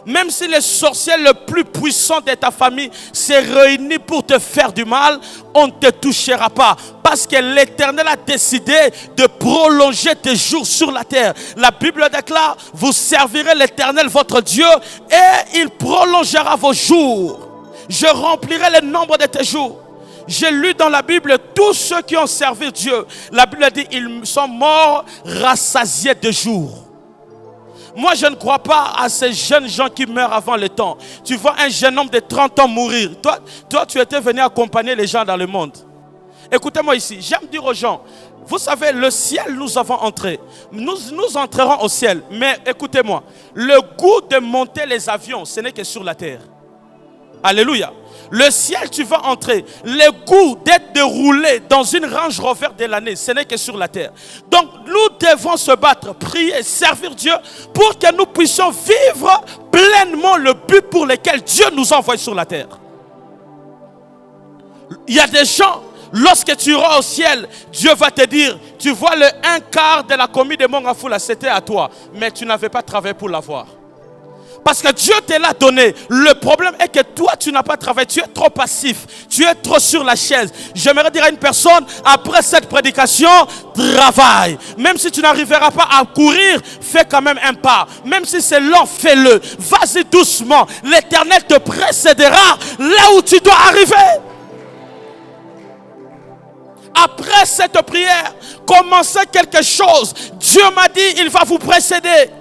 Même si les sorciers le plus puissant de ta famille s'est réunis pour te faire du mal, on ne te touchera pas. Parce que l'Éternel a décidé de prolonger tes jours sur la terre. La Bible déclare, vous servirez l'Éternel votre Dieu et il prolongera vos jours. Je remplirai le nombre de tes jours. J'ai lu dans la Bible tous ceux qui ont servi Dieu. La Bible dit ils sont morts rassasiés de jours. Moi je ne crois pas à ces jeunes gens qui meurent avant le temps. Tu vois un jeune homme de 30 ans mourir. Toi tu étais venu accompagner les gens dans le monde. Écoutez-moi ici, j'aime dire aux gens, vous savez, le ciel nous avons entré. Nous entrerons au ciel. Mais écoutez-moi, le goût de monter les avions, ce n'est que sur la terre. Alléluia. Le ciel, tu vas entrer. Le goût d'être déroulé dans une Range Rover de l'année, ce n'est que sur la terre. Donc, nous devons se battre, prier, servir Dieu pour que nous puissions vivre pleinement le but pour lequel Dieu nous envoie sur la terre. Il y a des gens, lorsque tu iras au ciel, Dieu va te dire, tu vois le 1/4 de la commis de Mongafula, c'était à toi, mais tu n'avais pas travaillé pour l'avoir. Parce que Dieu te l'a donné. Le problème est que toi, tu n'as pas travaillé. Tu es trop passif. Tu es trop sur la chaise. J'aimerais dire à une personne, après cette prédication, travaille. Même si tu n'arriveras pas à courir, fais quand même un pas. Même si c'est lent, fais-le. Vas-y doucement. L'Éternel te précédera là où tu dois arriver. Après cette prière, commencez quelque chose. Dieu m'a dit, il va vous précéder.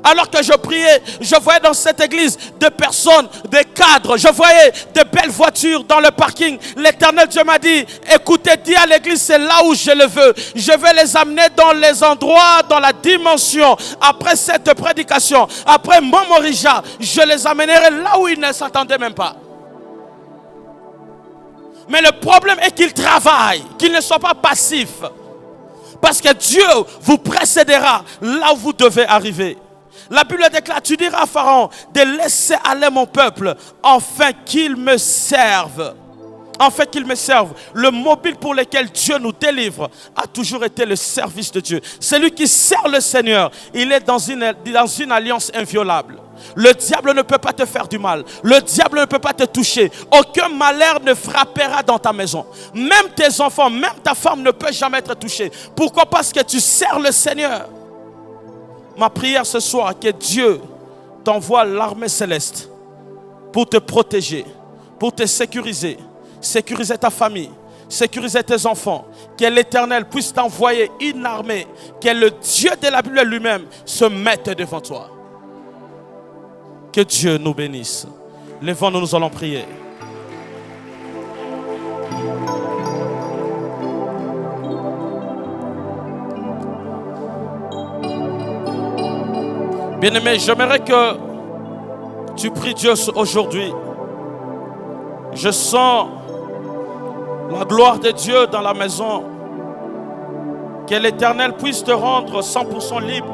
Alors que je priais, je voyais dans cette église des personnes, des cadres, je voyais de belles voitures dans le parking. L'Éternel Dieu m'a dit, écoutez, dis à l'église, c'est là où je le veux. Je vais les amener dans les endroits, dans la dimension. Après cette prédication, après Momorija, je les amènerai là où ils ne s'attendaient même pas. Mais le problème est qu'ils travaillent, qu'ils ne soient pas passifs. Parce que Dieu vous précédera là où vous devez arriver. La Bible déclare, tu diras à Pharaon de laisser aller mon peuple afin qu'il me serve. afin qu'ils me servent. Le mobile pour lequel Dieu nous délivre a toujours été le service de Dieu. Celui qui sert le Seigneur, il est dans une alliance inviolable. Le diable ne peut pas te faire du mal. Le diable ne peut pas te toucher. Aucun malheur ne frappera dans ta maison. Même tes enfants, même ta femme ne peut jamais être touchée. Pourquoi? Parce que tu sers le Seigneur. Ma prière ce soir, que Dieu t'envoie l'armée céleste pour te protéger, pour te sécuriser, sécuriser ta famille, sécuriser tes enfants. Que l'Éternel puisse t'envoyer une armée, que le Dieu de la Bible lui-même se mette devant toi. Que Dieu nous bénisse. Levons-nous, nous allons prier. Bien-aimé, j'aimerais que tu pries Dieu aujourd'hui. Je sens la gloire de Dieu dans la maison. Que l'Éternel puisse te rendre 100% libre.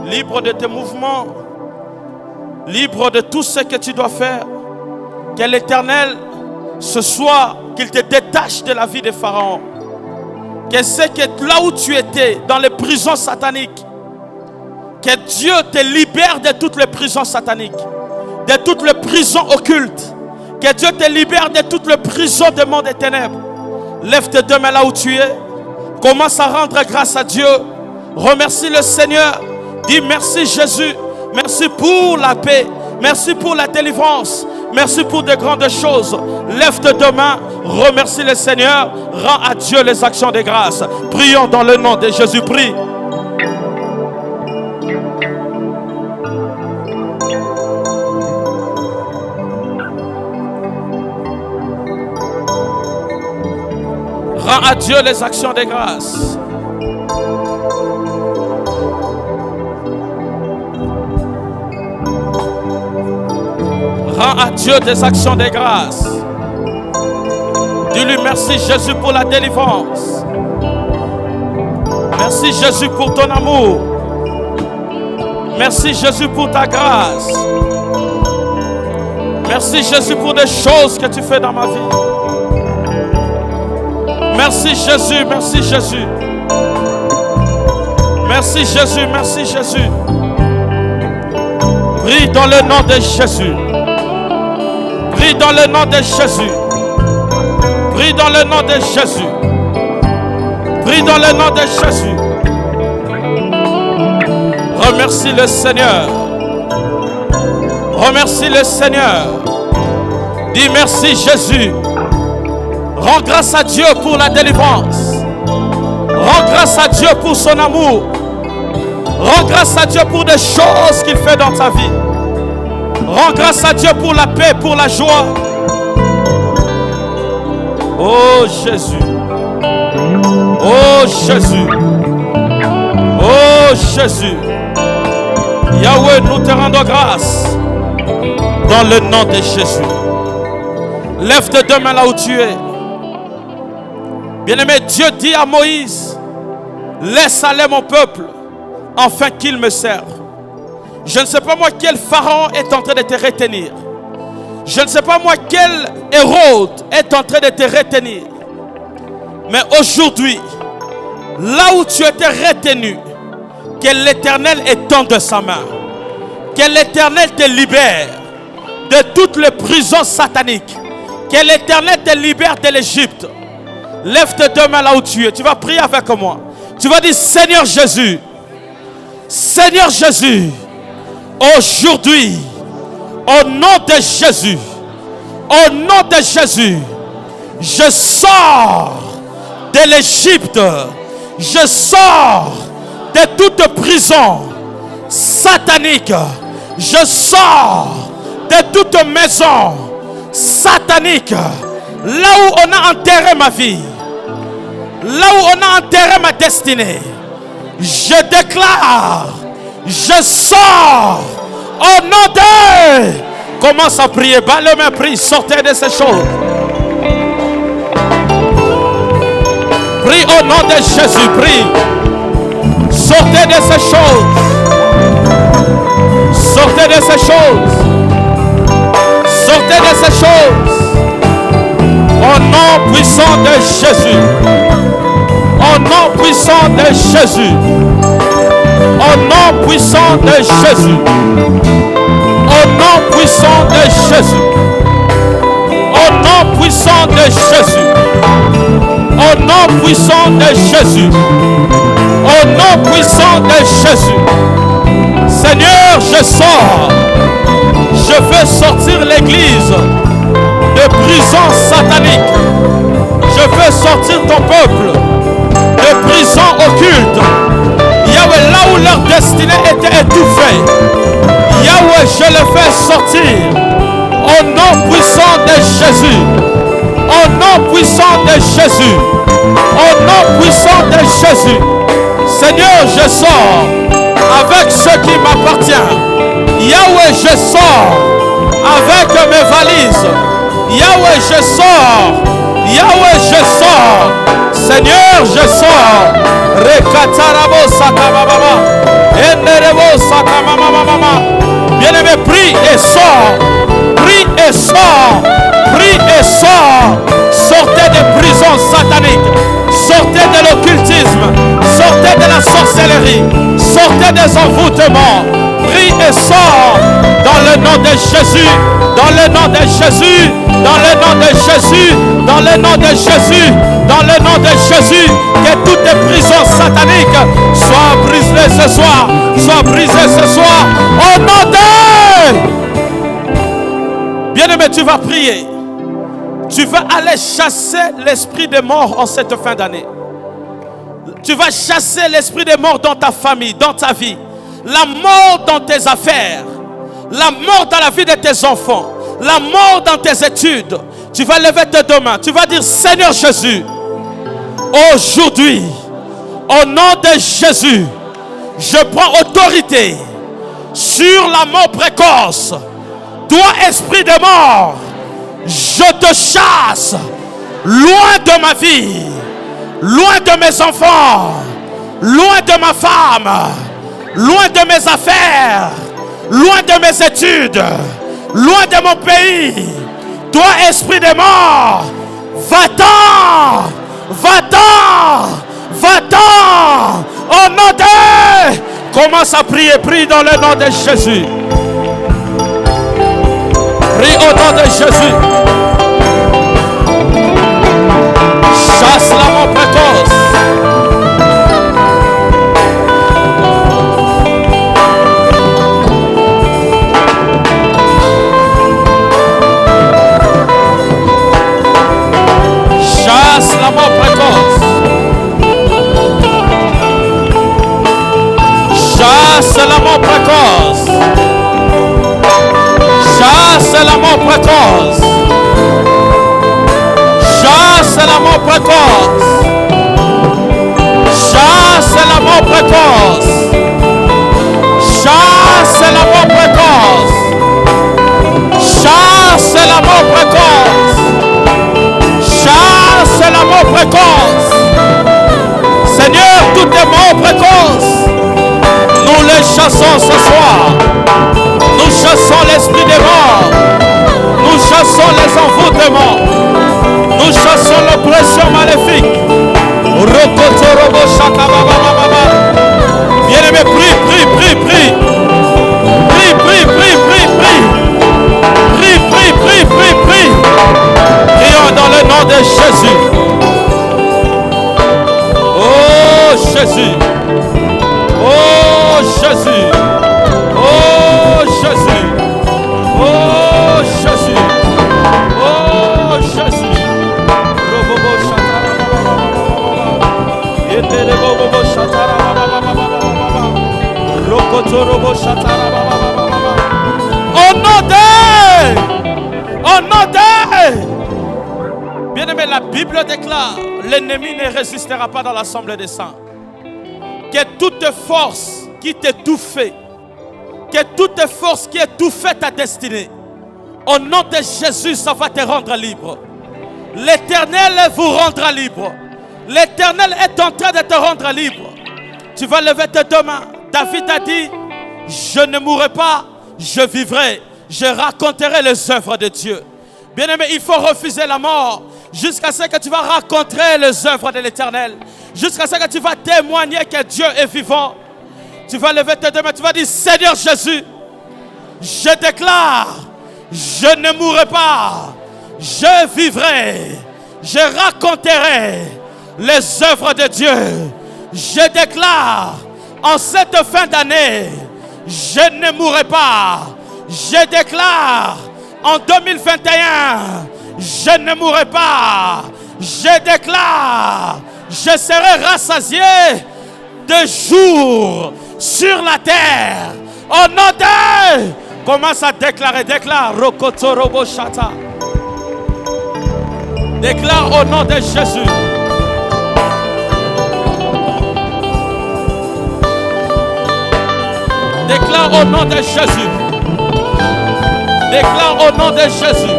Libre de tes mouvements. Libre de tout ce que tu dois faire. Que l'Éternel, ce soir, qu'il te détache de la vie de Pharaon. Que c'est que là où tu étais, dans les prisons sataniques, que Dieu te libère de toutes les prisons sataniques, de toutes les prisons occultes. Que Dieu te libère de toutes les prisons du monde des ténèbres. Lève tes deux mains là où tu es. Commence à rendre grâce à Dieu. Remercie le Seigneur. Dis merci Jésus. Merci pour la paix. Merci pour la délivrance. Merci pour de grandes choses. Lève tes deux mains. Remercie le Seigneur. Rends à Dieu les actions de grâce. Prions dans le nom de Jésus. Prie. Rends à Dieu les actions de grâce. Rends à Dieu des actions de grâce. Dis-lui merci Jésus pour la délivrance. Merci Jésus pour ton amour. Merci Jésus pour ta grâce. Merci Jésus pour des choses que tu fais dans ma vie. Merci Jésus, merci Jésus. Merci Jésus, merci Jésus. Prie dans le nom de Jésus. Prie dans le nom de Jésus. Prie dans le nom de Jésus. Prie dans le nom de Jésus. Remercie le Seigneur. Remercie le Seigneur. Dis merci Jésus. Rends grâce à Dieu pour la délivrance. Rends grâce à Dieu pour son amour. Rends grâce à Dieu pour des choses qu'il fait dans ta vie. Rends grâce à Dieu pour la paix, pour la joie. Oh Jésus. Oh Jésus. Oh Jésus. Yahweh, nous te rendons grâce. Dans le nom de Jésus. Lève tes deux mains là où tu es. Bien-aimé, Dieu dit à Moïse, laisse aller mon peuple, afin qu'il me serve. Je ne sais pas moi quel pharaon est en train de te retenir. Je ne sais pas moi quel Hérode est en train de te retenir. Mais aujourd'hui, là où tu étais retenu, que l'Éternel étende sa main. Que l'Éternel te libère de toutes les prisons sataniques. Que l'Éternel te libère de l'Égypte. Lève tes deux mains là où tu es. Tu vas prier avec moi. Tu vas dire, Seigneur Jésus. Seigneur Jésus. Aujourd'hui, au nom de Jésus. Au nom de Jésus. Je sors de l'Égypte. Je sors de toute prison satanique. Je sors de toute maison satanique. Là où on a enterré ma vie. Là où on a enterré ma destinée. Je déclare. Je sors. Au nom de... Commence à prier. Bas le main, prie. Sortez de ces choses. Prie au nom de Jésus. Prie. Sortez de ces choses. Sortez de ces choses. Sortez de ces choses. Au nom puissant de Jésus. Au nom puissant de Jésus. Au nom puissant de Jésus. Au nom puissant de Jésus. Au nom puissant de Jésus. Au nom puissant de Jésus. Au nom puissant de Jésus. Seigneur, je sors. Je veux sortir l'église de prison satanique. Je veux sortir ton peuple de prison occulte. Yahweh, là où leur destinée était étouffée, Yahweh, je les fais sortir. Au nom puissant de Jésus. Au nom puissant de Jésus. Au nom puissant de Jésus. Seigneur, je sors avec ce qui m'appartient. Yahweh, je sors avec mes valises. Yahweh, je sors. Yahweh, je sors. Seigneur, je sors. Rekatarabo sakamama. Enderebo sakamama. Bien-aimé, prie et sors. Prie et sors. Prie et sors. Sortez des prisons sataniques. Sortez de l'occultisme. Sortez de la sorcellerie. Sortez des envoûtements. Prie et sors. Dans le nom de Jésus. Dans le nom de Jésus. Dans le nom de Jésus. Dans le nom de Jésus. Dans le nom de Jésus. Que toutes les prisons sataniques soient brisées ce soir. Soient brisées ce soir. Au nom de... Bien-aimé, tu vas prier. Tu vas aller chasser l'esprit de mort en cette fin d'année. Tu vas chasser l'esprit de mort dans ta famille, dans ta vie. La mort dans tes affaires. La mort dans la vie de tes enfants. La mort dans tes études. Tu vas lever tes deux mains. Tu vas dire, Seigneur Jésus, aujourd'hui, au nom de Jésus, je prends autorité sur la mort précoce. Toi, esprit de mort, je te chasse loin de ma vie, loin de mes enfants, loin de ma femme, loin de mes affaires, loin de mes études, loin de mon pays. Toi, esprit de mort, va-t'en, va-t'en, va-t'en. Au nom de... Commence à prier, prie dans le nom de Jésus. Prie au nom de Jésus. Chasse la mort précoce. Chasse la mort précoce. Chasse la mort précoce. Chasse la mort précoce. Chasse la mort précoce. Chasse la mort précoce. Chasse la mort précoce. Chasse la mort précoce. Chasse la mort précoce. Seigneur, toutes les morts précoces, nous les chassons ce soir. Nous chassons l'esprit des morts. Nous chassons les envoûtements. Nous chassons l'oppression maléfique. Bien-aimé, prie, prie, prie, prie. Prie, prie, prie, prie, prie. Prie, prie, prie, prie, prie. Prions dans le nom de Jésus. Oh Jésus. Oh Jésus. Oh Jésus. Oh Jésus. Oh Jésus. Au nom de... Bien-aimé, la Bible déclare, l'ennemi ne résistera pas dans l'assemblée des saints. Que toute force qui t'étouffait, que toute force qui étouffait ta destinée, au nom de Jésus, ça va te rendre libre. L'Éternel vous rendra libre. L'Éternel est en train de te rendre libre. Tu vas lever tes deux mains. David a dit, je ne mourrai pas, je vivrai. Je raconterai les œuvres de Dieu. Bien-aimé, il faut refuser la mort. jusqu'à ce que tu vas rencontrer les œuvres de l'Éternel, jusqu'à ce que tu vas témoigner que Dieu est vivant. Tu vas lever tes deux mains, tu vas dire, Seigneur Jésus, je déclare, je ne mourrai pas, je vivrai, je raconterai les œuvres de Dieu. Je déclare, en cette fin d'année, je ne mourrai pas. Je déclare, en 2021, je ne mourrai pas. Je déclare, je serai rassasié de jours sur la terre. Au nom de... Commence à déclarer, déclare. Rokotorobo Shata. Déclare au nom de Jésus. Déclare au nom de Jésus. Déclare au nom de Jésus.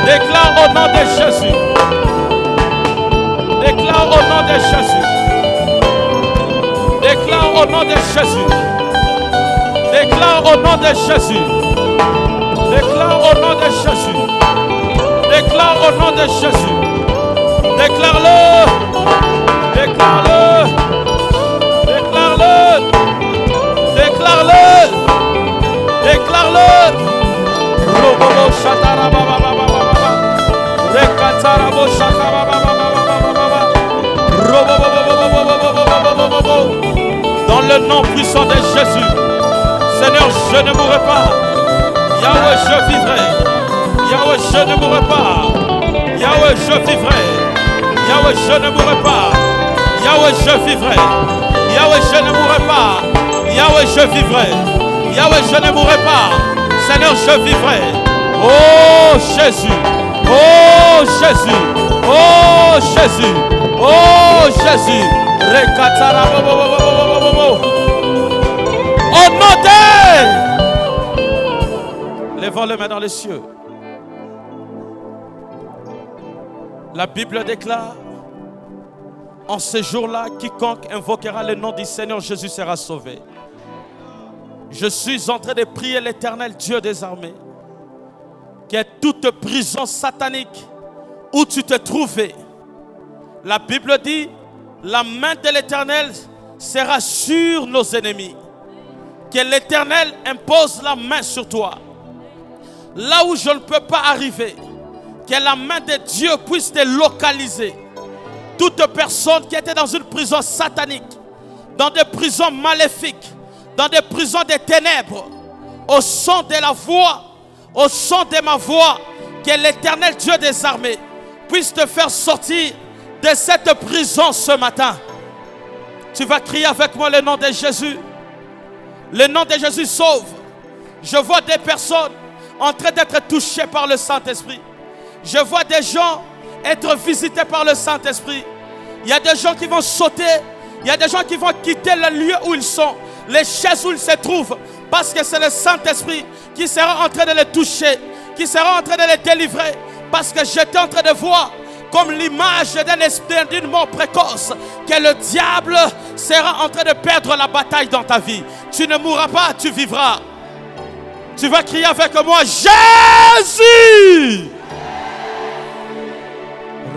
Déclare au nom de Jésus. Déclare au nom de Jésus. Déclare au nom de Jésus. Déclare au nom de Jésus. Déclare au nom de Jésus. Déclare au nom de Jésus. Déclare-le. Déclare-le. Déclare-le. Déclare-le. Déclare-le. Robobo Shatara Baba Baba Baba. Rekatara Bo Shatara Baba Baba Baba. Robobo. Dans le nom puissant de Jésus. Seigneur, je ne mourrai pas. Yahweh, je vivrai. Yahweh, je ne mourrai pas. Yahweh, je vivrai. Yahweh, je ne mourrai pas. Yahweh, je vivrai. Yahweh, je ne mourrai pas. Yahweh, je vivrai. Yahweh, je ne mourrai pas. Seigneur, je vivrai. Oh Jésus. Oh Jésus. Oh Jésus. Oh Jésus. Rekatara bobo. Au nom de... Lèvons les mains dans les cieux. La Bible déclare, en ce jour-là, quiconque invoquera le nom du Seigneur Jésus sera sauvé. Je suis en train de prier l'Éternel Dieu des armées, que toute prison satanique où tu te trouvais, la Bible dit, la main de l'Éternel sera sur nos ennemis. Que l'Éternel impose la main sur toi. Là où je ne peux pas arriver, que la main de Dieu puisse te localiser. Toute personne qui était dans une prison satanique, dans des prisons maléfiques, dans des prisons des ténèbres, au son de la voix, au son de ma voix, que l'Éternel Dieu des armées puisse te faire sortir de cette prison ce matin. Tu vas crier avec moi le nom de Jésus. Le nom de Jésus sauve. Je vois des personnes en train d'être touchées par le Saint-Esprit. Je vois des gens être visités par le Saint-Esprit. Il y a des gens qui vont sauter. Il y a des gens qui vont quitter le lieu où ils sont, les chaises où ils se trouvent, parce que c'est le Saint-Esprit qui sera en train de les toucher, qui sera en train de les délivrer. Parce que j'étais en train de voir comme l'image d'une mort précoce, que le diable sera en train de perdre la bataille dans ta vie. Tu ne mourras pas, tu vivras. Tu vas crier avec moi, Jésus!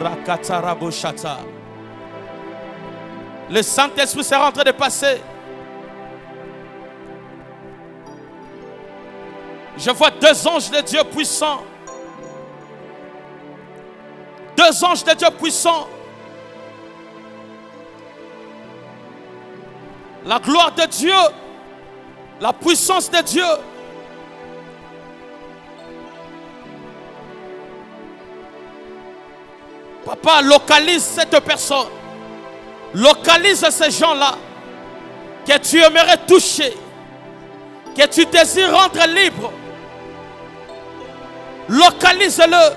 Rakataraboshata. Le Saint-Esprit sera en train de passer. Je vois deux anges de Dieu puissants. Deux anges de Dieu puissants. La gloire de Dieu, la puissance de Dieu. Papa, localise cette personne. Localise ces gens-là que tu aimerais toucher, que tu désires rendre libre. Localise-le.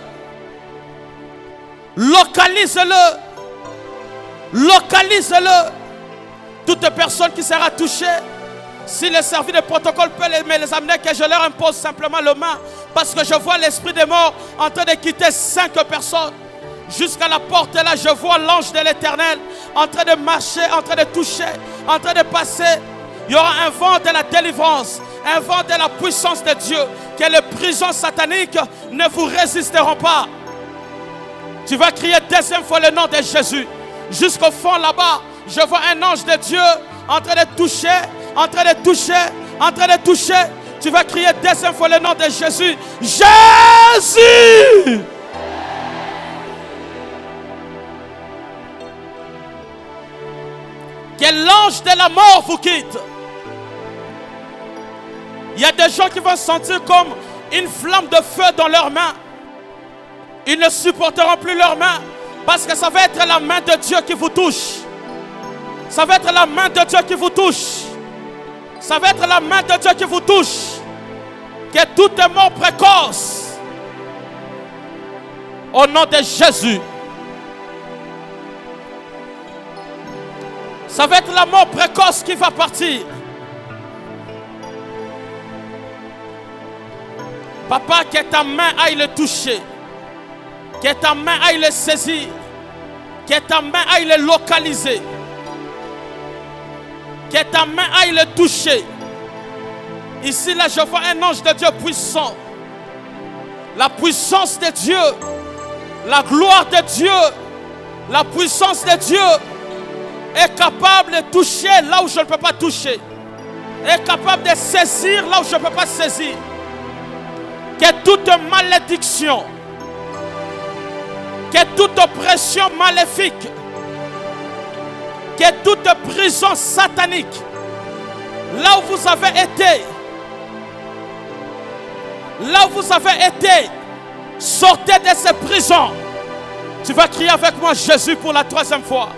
Localise-le. Localise-le. Toute personne qui sera touchée, si le service de protocole peut les amener, que je leur impose simplement le main, parce que je vois l'esprit des morts en train de quitter 5 personnes. Jusqu'à la porte là, je vois l'ange de l'Éternel en train de marcher, en train de toucher, en train de passer. Il y aura un vent de la délivrance, un vent de la puissance de Dieu, que les prisons sataniques ne vous résisteront pas. Tu vas crier deuxième fois le nom de Jésus. Jusqu'au fond là-bas, je vois un ange de Dieu en train de toucher, en train de toucher, en train de toucher. Tu vas crier deuxième fois le nom de Jésus. Jésus! Que l'ange de la mort vous quitte. Il y a des gens qui vont sentir comme une flamme de feu dans leurs mains. Ils ne supporteront plus leurs mains parce que ça va être la main de Dieu qui vous touche. Ça va être la main de Dieu qui vous touche. Ça va être la main de Dieu qui vous touche. Que toute mort précoce, au nom de Jésus, ça va être la mort précoce qui va partir. Papa, que ta main aille le toucher. Que ta main aille le saisir. Que ta main aille le localiser. Que ta main aille le toucher. Ici, là, je vois un ange de Dieu puissant. La puissance de Dieu. La gloire de Dieu. La puissance de Dieu est capable de toucher là où je ne peux pas toucher. Est capable de saisir là où je ne peux pas saisir. Que toute malédiction, que toute oppression maléfique, que toute prison satanique, là où vous avez été, sortez de ces prisons. Tu vas crier avec moi Jésus pour la troisième fois.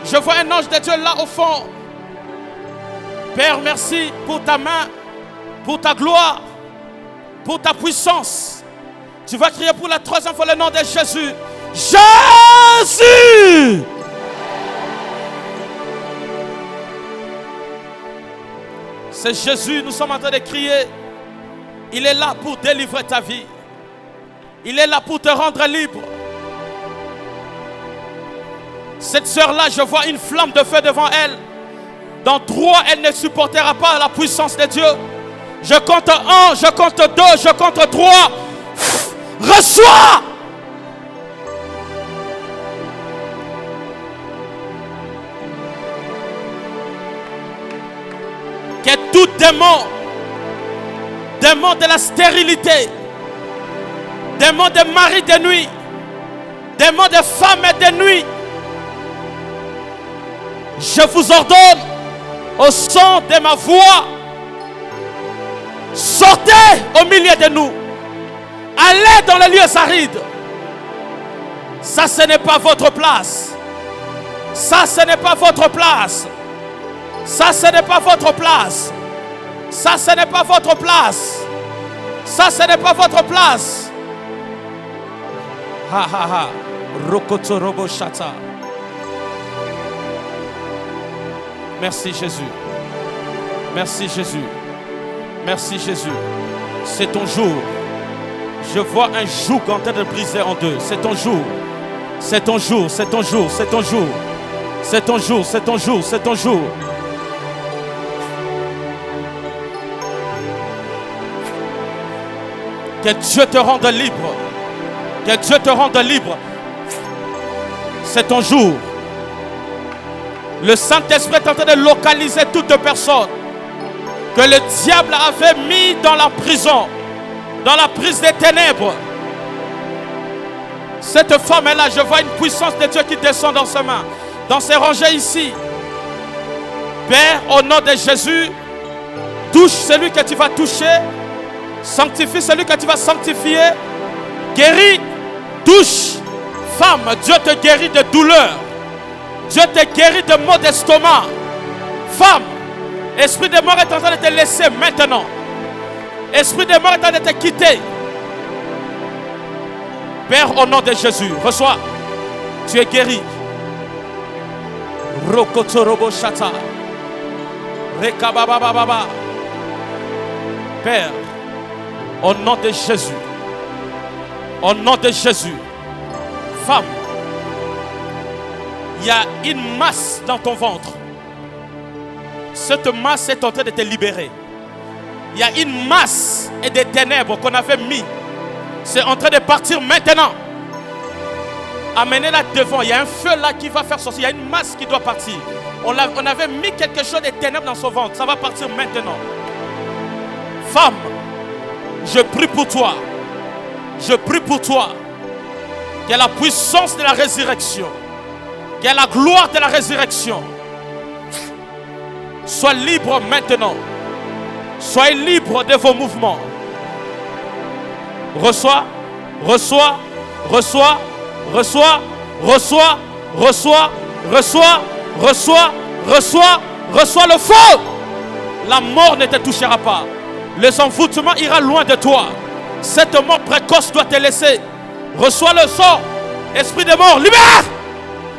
Je vois un ange de Dieu là au fond. Père, merci pour ta main, pour ta gloire, pour ta puissance. Tu vas crier pour la troisième fois le nom de Jésus. Jésus! C'est Jésus, nous sommes en train de crier. Il est là pour délivrer ta vie. Il est là pour te rendre libre. Cette sœur-là, je vois une flamme de feu devant elle. Dans 3, elle ne supportera pas la puissance de Dieu. Je compte 1, je compte 2, je compte 3. Reçois! Que tout démon de la stérilité, démon de mari de nuit, démon de femme de nuit, je vous ordonne au son de ma voix, sortez au milieu de nous, allez dans les lieux arides. Ça, ce n'est pas votre place. Ça, ce n'est pas votre place. Ça, ce n'est pas votre place. Ça, ce n'est pas votre place. Ça, ce n'est pas votre place. Ha ha ha. Rokoto robo shata. Merci Jésus. Merci Jésus. Merci Jésus. C'est ton jour. Je vois un joug en train de briser en deux. C'est ton jour. C'est ton jour. C'est ton jour. C'est ton jour. C'est ton jour. C'est ton jour. C'est ton jour. Que Dieu te rende libre. Que Dieu te rende libre. C'est ton jour. Le Saint-Esprit est en train de localiser toute personne que le diable avait mis dans la prison, dans la prise des ténèbres. Cette femme-là, je vois une puissance de Dieu qui descend dans ses mains, dans ses rangées ici. Père, au nom de Jésus, touche celui que tu vas toucher. Sanctifie celui que tu vas sanctifier. Guéris, touche. Femme, Dieu te guérit de douleur. Dieu te guérit de maux d'estomac. Femme, esprit de mort est en train de te laisser maintenant. Esprit de mort est en train de te quitter. Père, au nom de Jésus, reçois. Tu es guéri. Rokotorobo shata. Rekababababa. Père, au nom de Jésus. Au nom de Jésus. Femme, il y a une masse dans ton ventre. Cette masse est en train de te libérer. Il y a une masse et des ténèbres qu'on avait mis. C'est en train de partir maintenant. Amenez-la devant. Il y a un feu là qui va faire sortir. Il y a une masse qui doit partir. On avait mis quelque chose de ténèbres dans son ventre. Ça va partir maintenant. Femme, je prie pour toi. Je prie pour toi. Qu'il y ait la puissance de la résurrection. Qu'il y ait la gloire de la résurrection. Sois libre maintenant. Soyez libre de vos mouvements. Reçois, reçois, reçois, reçois, reçois, reçois, reçois, reçois, reçois, reçois le feu. La mort ne te touchera pas. Les envoûtements ira loin de toi. Cette mort précoce doit te laisser. Reçois le sort. Esprit de mort, libère.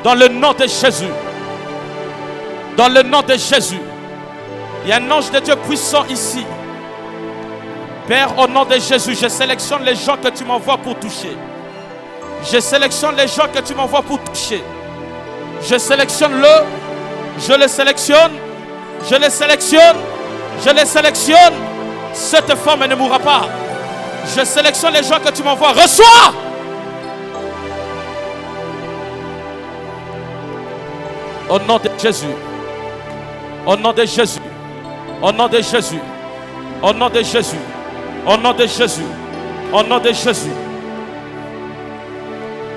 Dans le nom de Jésus. Dans le nom de Jésus. Il y a un ange de Dieu puissant ici. Père, au nom de Jésus, je sélectionne les gens que tu m'envoies pour toucher. Je sélectionne les gens que tu m'envoies pour toucher. Je sélectionne je le sélectionne, je le sélectionne, je le sélectionne. Cette femme ne mourra pas. Je sélectionne les gens que tu m'envoies. Reçois! Au nom de Jésus. Au nom de Jésus. Au nom de Jésus. Au nom de Jésus. Au nom de Jésus. Au nom de Jésus.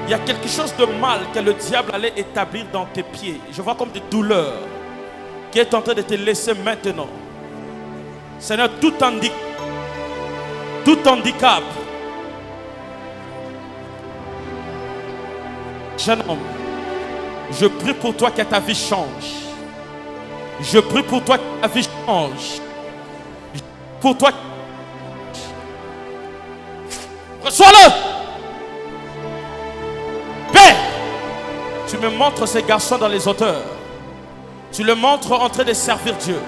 Il y a quelque chose de mal que le diable allait établir dans tes pieds. Je vois comme des douleurs qui est en train de te laisser maintenant. Seigneur, tout handicap. Jeune homme, je prie pour toi que ta vie change. Je prie pour toi que ta vie change. Pour toi. Reçois-le. Père, tu me montres ces garçons dans les hauteurs. Tu le montres en train de servir Dieu.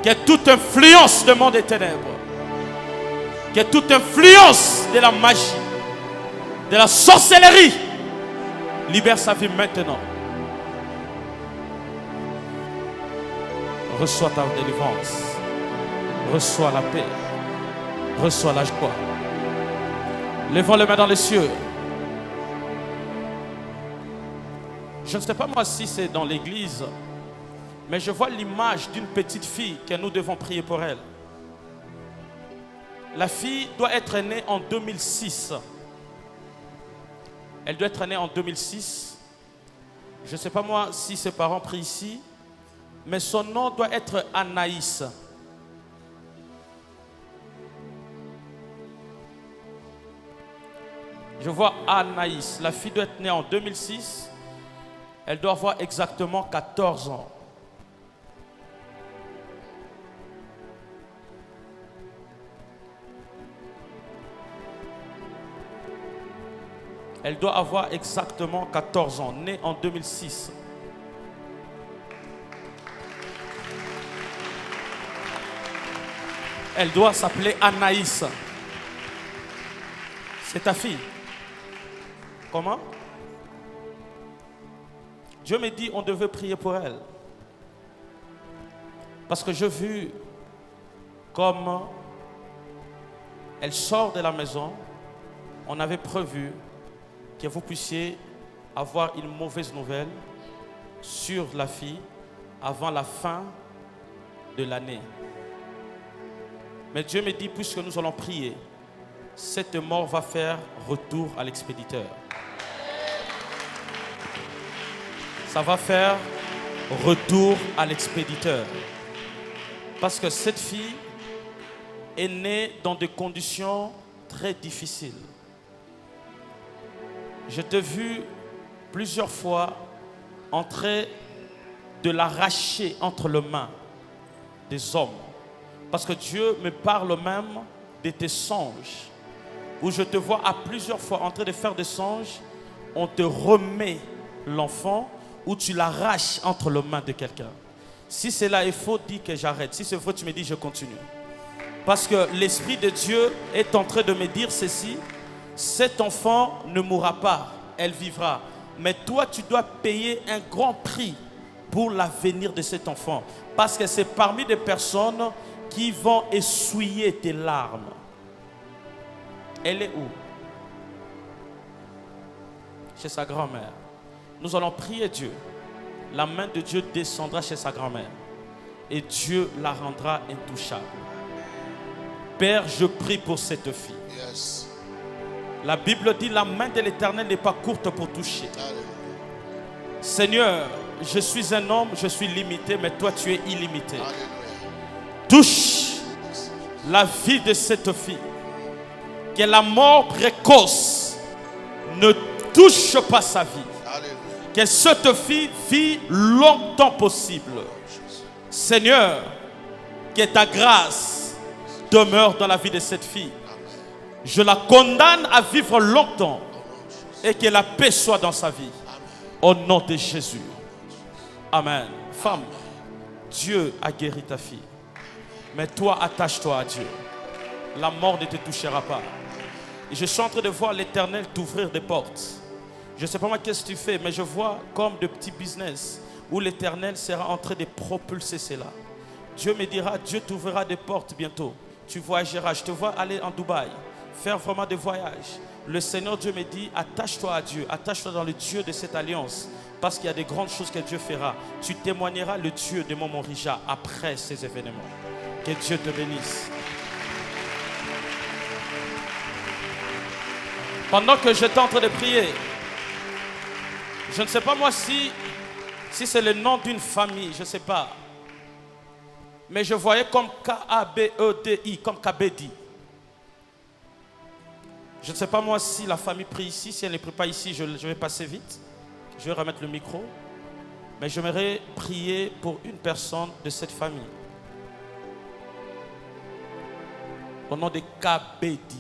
Que toute influence du monde des ténèbres, que toute influence de la magie, de la sorcellerie, libère sa vie maintenant. Reçois ta délivrance. Reçois la paix. Reçois la joie. Levons les mains dans les cieux. Je ne sais pas moi si c'est dans l'église, mais je vois l'image d'une petite fille que nous devons prier pour elle. La fille doit être née en 2006. Elle doit être née en 2006. Je ne sais pas moi si ses parents prient ici, mais son nom doit être Anaïs. Je vois Anaïs. La fille doit être née en 2006. Elle doit avoir exactement 14 ans. Elle doit avoir exactement 14 ans, née en 2006. Elle doit s'appeler Anaïs. C'est ta fille. Comment? Dieu me dit on devait prier pour elle. Parce que j'ai vu comme elle sort de la maison. On avait prévu que vous puissiez avoir une mauvaise nouvelle sur la fille avant la fin de l'année. Mais Dieu me dit, puisque nous allons prier, cette mort va faire retour à l'expéditeur. Ça va faire retour à l'expéditeur. Parce que cette fille est née dans des conditions très difficiles. Je t'ai vu plusieurs fois en train de l'arracher entre les mains des hommes. Parce que Dieu me parle même de tes songes. Où je te vois à plusieurs fois en train de faire des songes. On te remet l'enfant ou tu l'arraches entre les mains de quelqu'un. Si c'est là, il faut dire que j'arrête. Si c'est vrai, tu me dis je continue. Parce que l'Esprit de Dieu est en train de me dire ceci. Cet enfant ne mourra pas, elle vivra. Mais toi, tu dois payer un grand prix pour l'avenir de cet enfant. Parce que c'est parmi des personnes qui vont essuyer tes larmes. Elle est où? chez sa grand-mère. Nous allons prier Dieu. La main de Dieu descendra chez sa grand-mère. Et Dieu la rendra intouchable. Père, je prie pour cette fille. Yes. La Bible dit, la main de l'Éternel n'est pas courte pour toucher. Alléluia. Seigneur, je suis un homme, je suis limité, mais toi tu es illimité. Alléluia. Touche la vie de cette fille. Que la mort précoce ne touche pas sa vie. Alléluia. Que cette fille vit longtemps possible. Seigneur, que ta grâce demeure dans la vie de cette fille. Je la condamne à vivre longtemps et que la paix soit dans sa vie. Au nom de Jésus. Amen. Femme, Dieu a guéri ta fille. Mais toi, attache-toi à Dieu. La mort ne te touchera pas. Et je suis en train de voir l'Éternel t'ouvrir des portes. Je ne sais pas moi qu'est-ce que tu fais, mais je vois comme de petits business où l'Éternel sera en train de propulser cela. Dieu me dira, Dieu t'ouvrira des portes bientôt. Tu voyageras. Je te vois aller en Dubaï, faire vraiment des voyages. Le Seigneur Dieu me dit, attache-toi à Dieu, attache-toi dans le Dieu de cette alliance, parce qu'il y a des grandes choses que Dieu fera. Tu témoigneras le Dieu de Momorija après ces événements. Que Dieu te bénisse. Pendant que j'étais en train de prier, je ne sais pas moi si c'est le nom d'une famille, je ne sais pas. Mais je voyais comme K-A-B-E-D-I, comme Kabedi. Je ne sais pas moi si la famille prie ici. Si elle ne prie pas ici, je vais passer vite. Je vais remettre le micro. Mais j'aimerais prier pour une personne de cette famille. Au nom de Kabedi.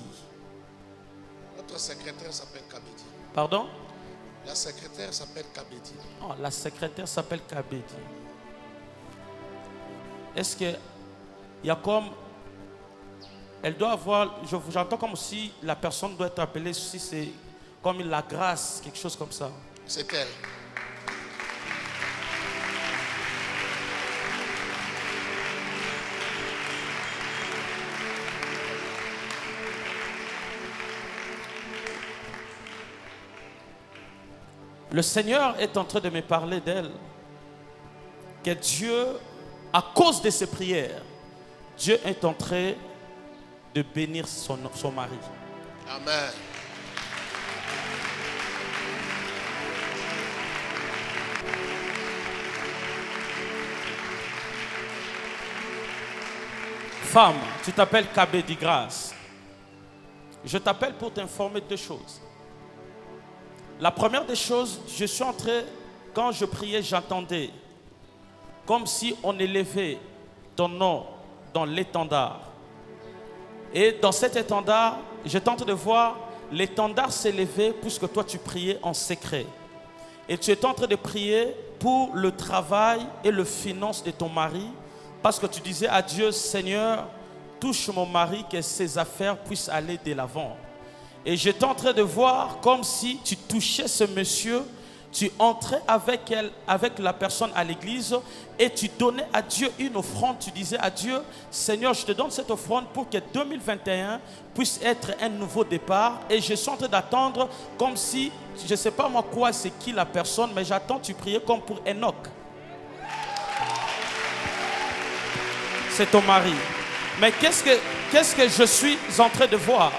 Notre secrétaire s'appelle Kabedi. Pardon? La secrétaire s'appelle Kabedi. Oh, la secrétaire s'appelle Kabedi. Est-ce qu'il y a comme... Elle doit avoir... J'entends comme si la personne doit être appelée, si c'est comme la grâce, quelque chose comme ça. C'est elle. Le Seigneur est en train de me parler d'elle. Que Dieu, à cause de ses prières, Dieu est en train de bénir son mari. Amen. Femme, tu t'appelles Kabedi Grâce. Je t'appelle pour t'informer de deux choses. La première des choses, je suis entré, quand je priais, j'entendais comme si on élevait ton nom dans l'étendard. Et dans cet étendard, j'étais en train de voir l'étendard s'élever puisque toi tu priais en secret. Et tu étais en train de prier pour le travail et le finance de ton mari parce que tu disais à Dieu, Seigneur, touche mon mari que ses affaires puissent aller de l'avant. Et j'étais en train de voir comme si tu touchais ce monsieur, tu entrais avec elle, avec la personne à l'église et tu donnais à Dieu une offrande. Tu disais à Dieu, Seigneur, je te donne cette offrande pour que 2021 puisse être un nouveau départ. Et je suis en train d'attendre comme si, je ne sais pas moi quoi, c'est qui la personne, mais j'attends, tu priais comme pour Enoch. C'est ton mari. Mais qu'est-ce que je suis en train de voir?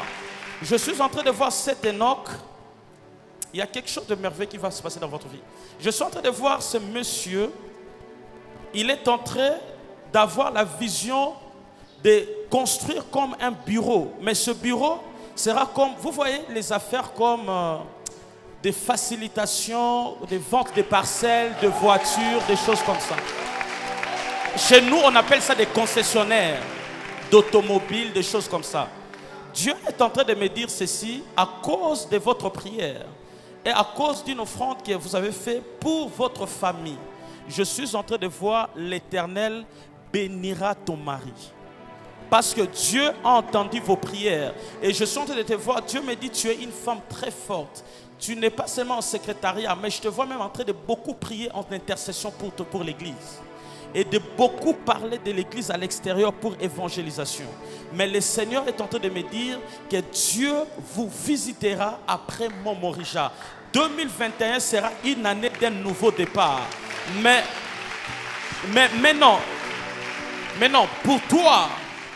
Je suis en train de voir cet Enoch. Il y a quelque chose de merveilleux qui va se passer dans votre vie. Je suis en train de voir ce monsieur. Il est en train d'avoir la vision de construire comme un bureau. Mais ce bureau sera comme, vous voyez les affaires comme des facilitations, des ventes de parcelles, de voitures, des choses comme ça. Chez nous, on appelle ça des concessionnaires d'automobiles, des choses comme ça. Dieu est en train de me dire ceci à cause de votre prière et à cause d'une offrande que vous avez faite pour votre famille. Je suis en train de voir l'Éternel bénira ton mari. Parce que Dieu a entendu vos prières. Et je suis en train de te voir, Dieu me dit, tu es une femme très forte. Tu n'es pas seulement en secrétariat, mais je te vois même en train de beaucoup prier en intercession pour l'église. Et de beaucoup parler de l'église à l'extérieur pour évangélisation. Mais le Seigneur est en train de me dire que Dieu vous visitera après Momorija. 2021 sera une année d'un nouveau départ. Mais non, pour toi,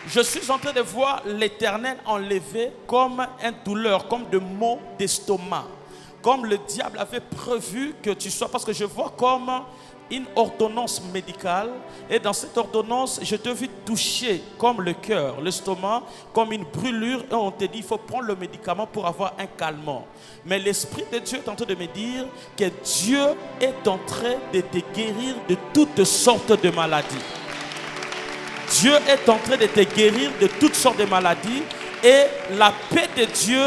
je suis en train de voir l'Éternel enlever comme une douleur, comme des maux d'estomac, comme le diable avait prévu que tu sois, parce que je vois comme une ordonnance médicale, et dans cette ordonnance, je te vis toucher comme le cœur, l'estomac, comme une brûlure, et on te dit il faut prendre le médicament pour avoir un calmant. Mais l'Esprit de Dieu est en train de me dire que Dieu est en train de te guérir de toutes sortes de maladies. Dieu est en train de te guérir de toutes sortes de maladies, et la paix de Dieu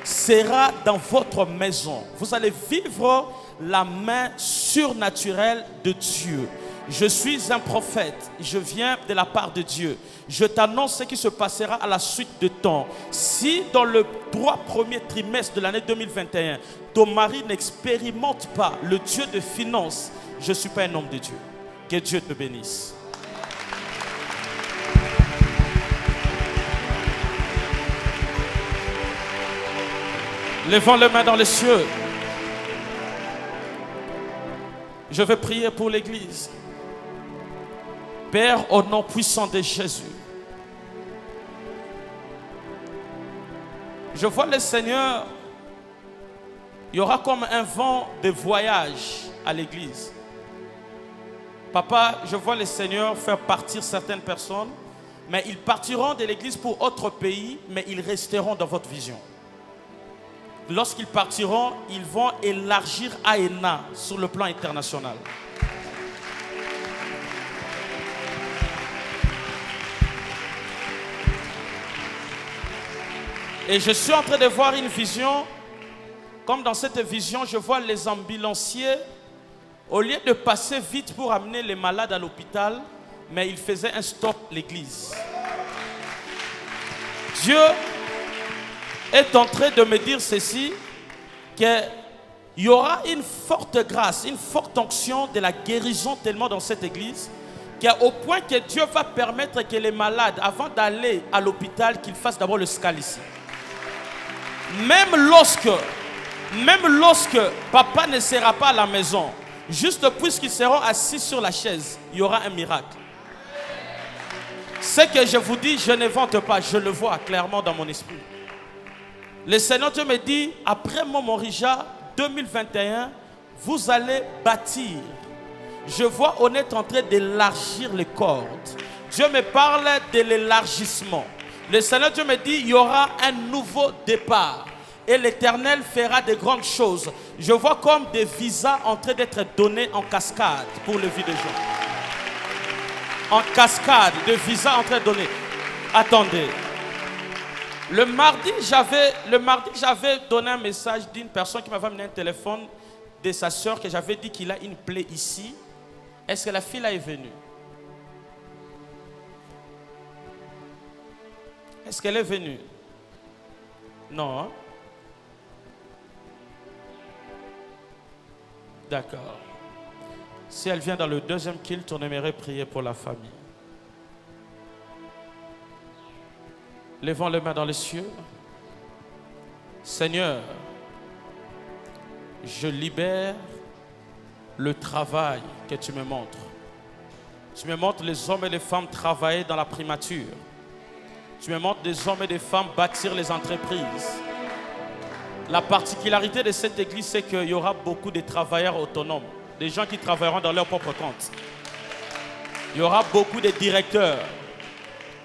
sera dans votre maison. Vous allez vivre la main surnaturelle de Dieu. Je suis un prophète, je viens de la part de Dieu. Je t'annonce ce qui se passera à la suite de temps. Si dans le 3 premiers trimestres de l'année 2021, ton mari n'expérimente pas le Dieu de finances, je ne suis pas un homme de Dieu. Que Dieu te bénisse. Levons les mains dans les cieux. Je vais prier pour l'Église. Père, au nom puissant de Jésus, je vois le Seigneur, il y aura comme un vent de voyage à l'Église. Papa, je vois le Seigneur faire partir certaines personnes, mais ils partiront de l'Église pour autre pays, mais ils resteront dans votre vision. Lorsqu'ils partiront, ils vont élargir AENA sur le plan international. Et je suis en train de voir une vision. Comme dans cette vision, je vois les ambulanciers, au lieu de passer vite pour amener les malades à l'hôpital, mais ils faisaient un stop à l'église. Dieu est en train de me dire ceci, qu'il y aura une forte grâce, une forte onction de la guérison tellement dans cette église, qu'au point que Dieu va permettre que les malades, avant d'aller à l'hôpital, qu'ils fassent d'abord le scal ici. Même lorsque papa ne sera pas à la maison, juste puisqu'ils seront assis sur la chaise, il y aura un miracle. Ce que je vous dis, je ne vante pas, je le vois clairement dans mon esprit. Le Seigneur Dieu me dit, après Momorija 2021, vous allez bâtir. Je vois, on est en train d'élargir les cordes. Dieu me parle de l'élargissement. Le Seigneur Dieu me dit, il y aura un nouveau départ. Et l'Éternel fera de grandes choses. Je vois comme des visas en train d'être donnés en cascade pour le vie des gens. En cascade, de visas en train de donner. Attendez. Le mardi, j'avais donné un message d'une personne qui m'avait amené un téléphone de sa soeur, que j'avais dit qu'il a une plaie ici. Est-ce que la fille là est venue? Est-ce qu'elle est venue? Non. Hein? D'accord. Si elle vient dans le deuxième culte, on aimerait prier pour la famille. Levons les mains dans les cieux. Seigneur, je libère le travail que tu me montres. Tu me montres les hommes et les femmes travailler dans la primature. Tu me montres des hommes et des femmes bâtir les entreprises. La particularité de cette église, c'est qu'il y aura beaucoup de travailleurs autonomes, des gens qui travailleront dans leur propre compte. Il y aura beaucoup de directeurs.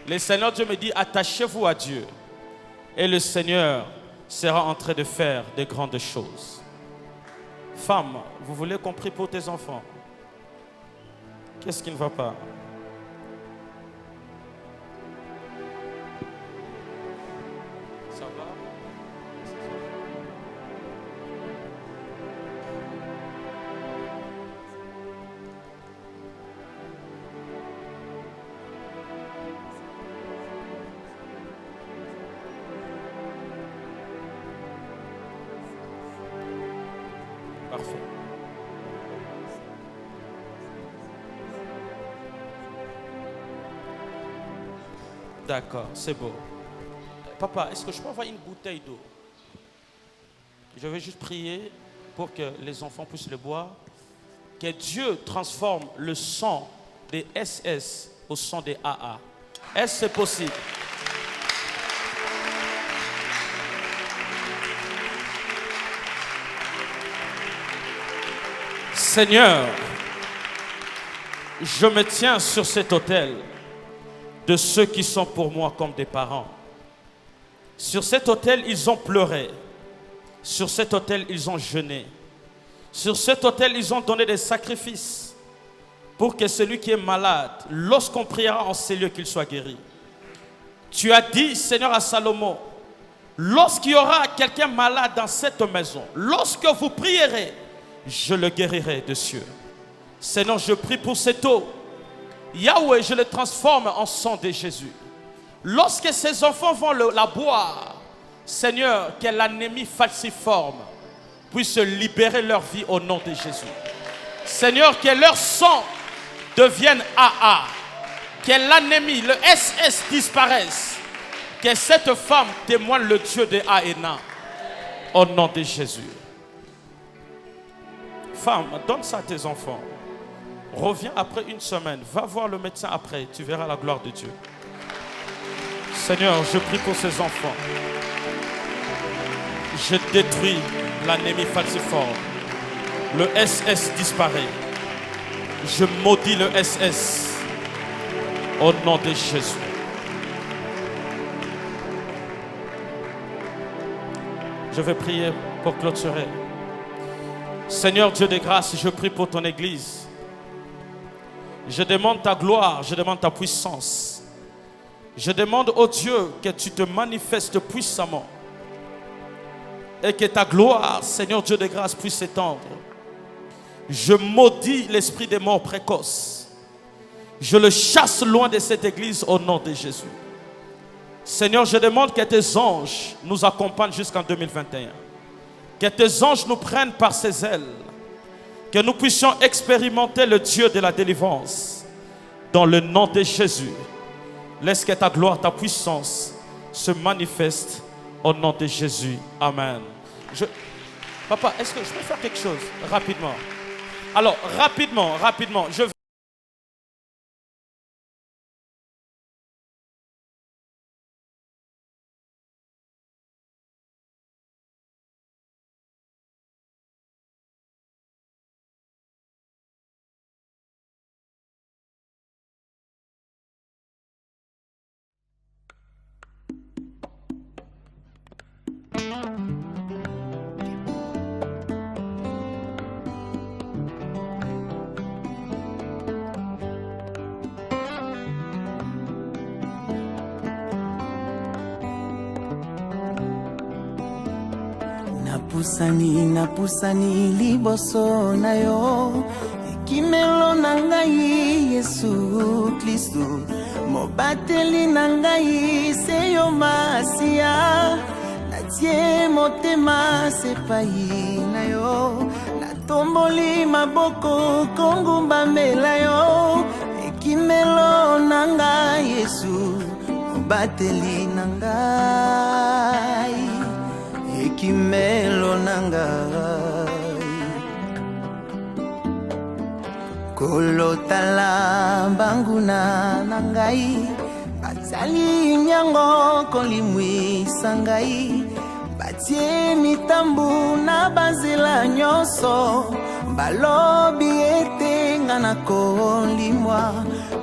Le Seigneur Dieu me dit, attachez-vous à Dieu. Et le Seigneur sera en train de faire de grandes choses. Femme, vous voulez qu'on prie pour tes enfants? Qu'est-ce qui ne va pas? Ça va? Parfait. D'accord, c'est beau. Papa, est-ce que je peux avoir une bouteille d'eau? Je vais juste prier pour que les enfants puissent le boire. Que Dieu transforme le sang des SS au sang des AA. Est-ce que c'est possible? Seigneur, je me tiens sur cet autel de ceux qui sont pour moi comme des parents. Sur cet autel, ils ont pleuré. Sur cet autel, ils ont jeûné. Sur cet autel, ils ont donné des sacrifices pour que celui qui est malade, lorsqu'on priera en ces lieux, qu'il soit guéri. Tu as dit, Seigneur, à Salomon, lorsqu'il y aura quelqu'un malade dans cette maison, lorsque vous prierez, je le guérirai de cieux. Seigneur, je prie pour cette eau. Yahweh, je le transforme en sang de Jésus. Lorsque ces enfants vont la boire, Seigneur, que l'anémie falciforme puisse libérer leur vie au nom de Jésus. Seigneur, que leur sang devienne AA. Que l'anémie, le SS disparaisse. Que cette femme témoigne le Dieu de Aéna. Au nom de Jésus. Femme, donne ça à tes enfants. Reviens après une semaine. Va voir le médecin après. Tu verras la gloire de Dieu. Seigneur, je prie pour ces enfants. Je détruis l'anémie falciforme. Le SS disparaît. Je maudis le SS. Au nom de Jésus. Je vais prier pour clôturer. Seigneur Dieu de grâce, je prie pour ton Église. Je demande ta gloire, je demande ta puissance. Je demande au Dieu que tu te manifestes puissamment. Et que ta gloire, Seigneur Dieu de grâce, puisse s'étendre. Je maudis l'esprit des morts précoces. Je le chasse loin de cette église au nom de Jésus. Seigneur, je demande que tes anges nous accompagnent jusqu'en 2021. Que tes anges nous prennent par ses ailes. Que nous puissions expérimenter le Dieu de la délivrance. Dans le nom de Jésus. Laisse que ta gloire, ta puissance se manifeste au nom de Jésus. Amen. Papa, est-ce que je peux faire quelque chose rapidement? Alors, rapidement, je vais... Napusani liboso na yo ekimelo na ngai Yesu Kristo mobateli na ngai se yo Masia natie motema sepai na yo natomboli maboko kongumbamela yo ekimelo na ngai Yesu mobateli na ngai Ekimelo nangai kolotala banguna nangai batali nyango kolimwisa ngai batie mitambu na banzela nyonso balobi ete nga na kolimwa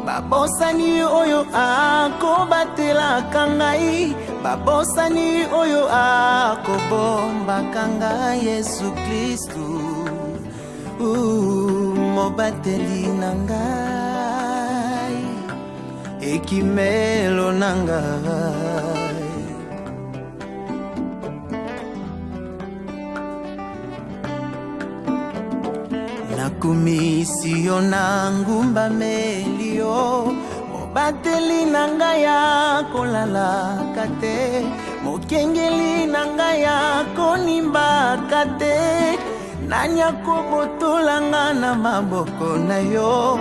babosani oyo akobatela ngai babosani oyo akobombaka ngai Yesu Kristu mobateli na ngai ekimelo na ngai nakumisi yo na ngumbameli yo mobateli na ngai akolalaka te mokengeli na ngai akonimbaka te nani akobotolanga na maboko na yo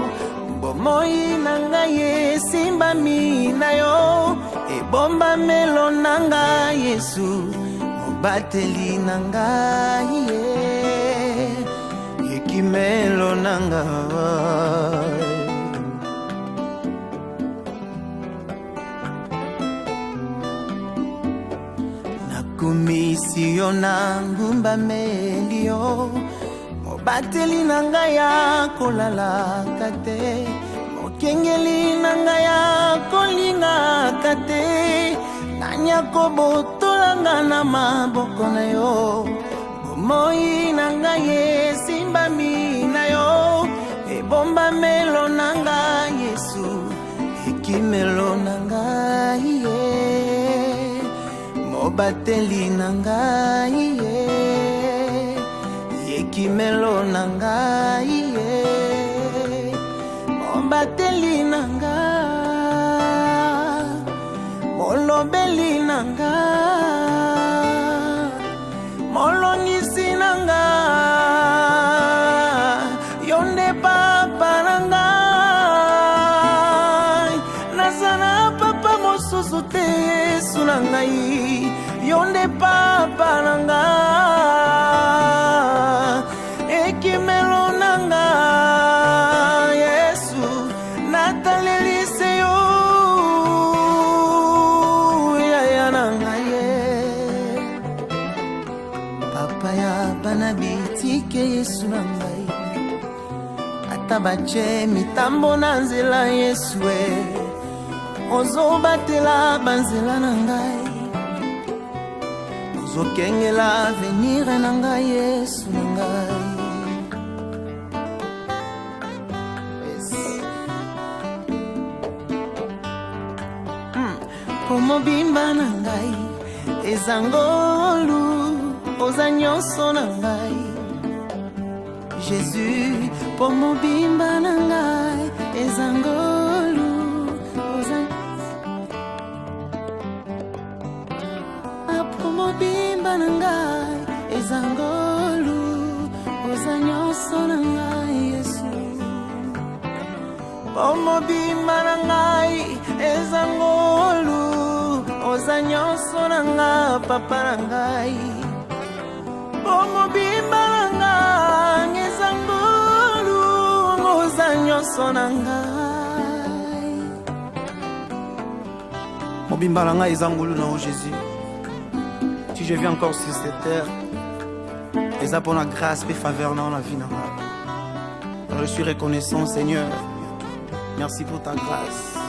bomoi na ngai esimbami na yo ebombamelo na ngai Yesu mobateli na ngai ekimelo nanga nakumisi yo na ngumbameli yo mobateli na ngai ya kolalaka te mokengeli na ngai ya kolingaka te nani akobotolanga na maboko na yo bomoi na ngai esimbami na yo ebombamelo na ngai Yesu ekimelo na ngai ye mobateli na ngai ye ekimelo na ngai ye mobateli na ngai molobeli na ngai molongisi na ngai yo nde papa na ngai nazana papa mosusu te Yesu na ngai yo nde papa na ngai ekimelo na ngai Yesu natalelise yo yaya na ngai papa ya bana bitike Yesu na ngai ata bache mitambo na nzela Yesu ozobatela banzela na ngai ozokengela avenir na ngai Yesu na ngai po mobimba na ngai ezangolu oza nyonso na ngai Jésus po mobimba na ngai ezangolu oza po mobimba na ngai ezangolu oza nyonso na ngai Yesu po mobimba na ngai ezangolu oza nyonso na ngai papa na ngai po mobimba na ngai ezangolu oza nyonso na ngai mobimba na ngai ezangolu na o Jésus si je vis encore sur cette terre eza pour la grâce et faveur dans la vie na ngai je suis reconnaissant Seigneur merci pour ta grâce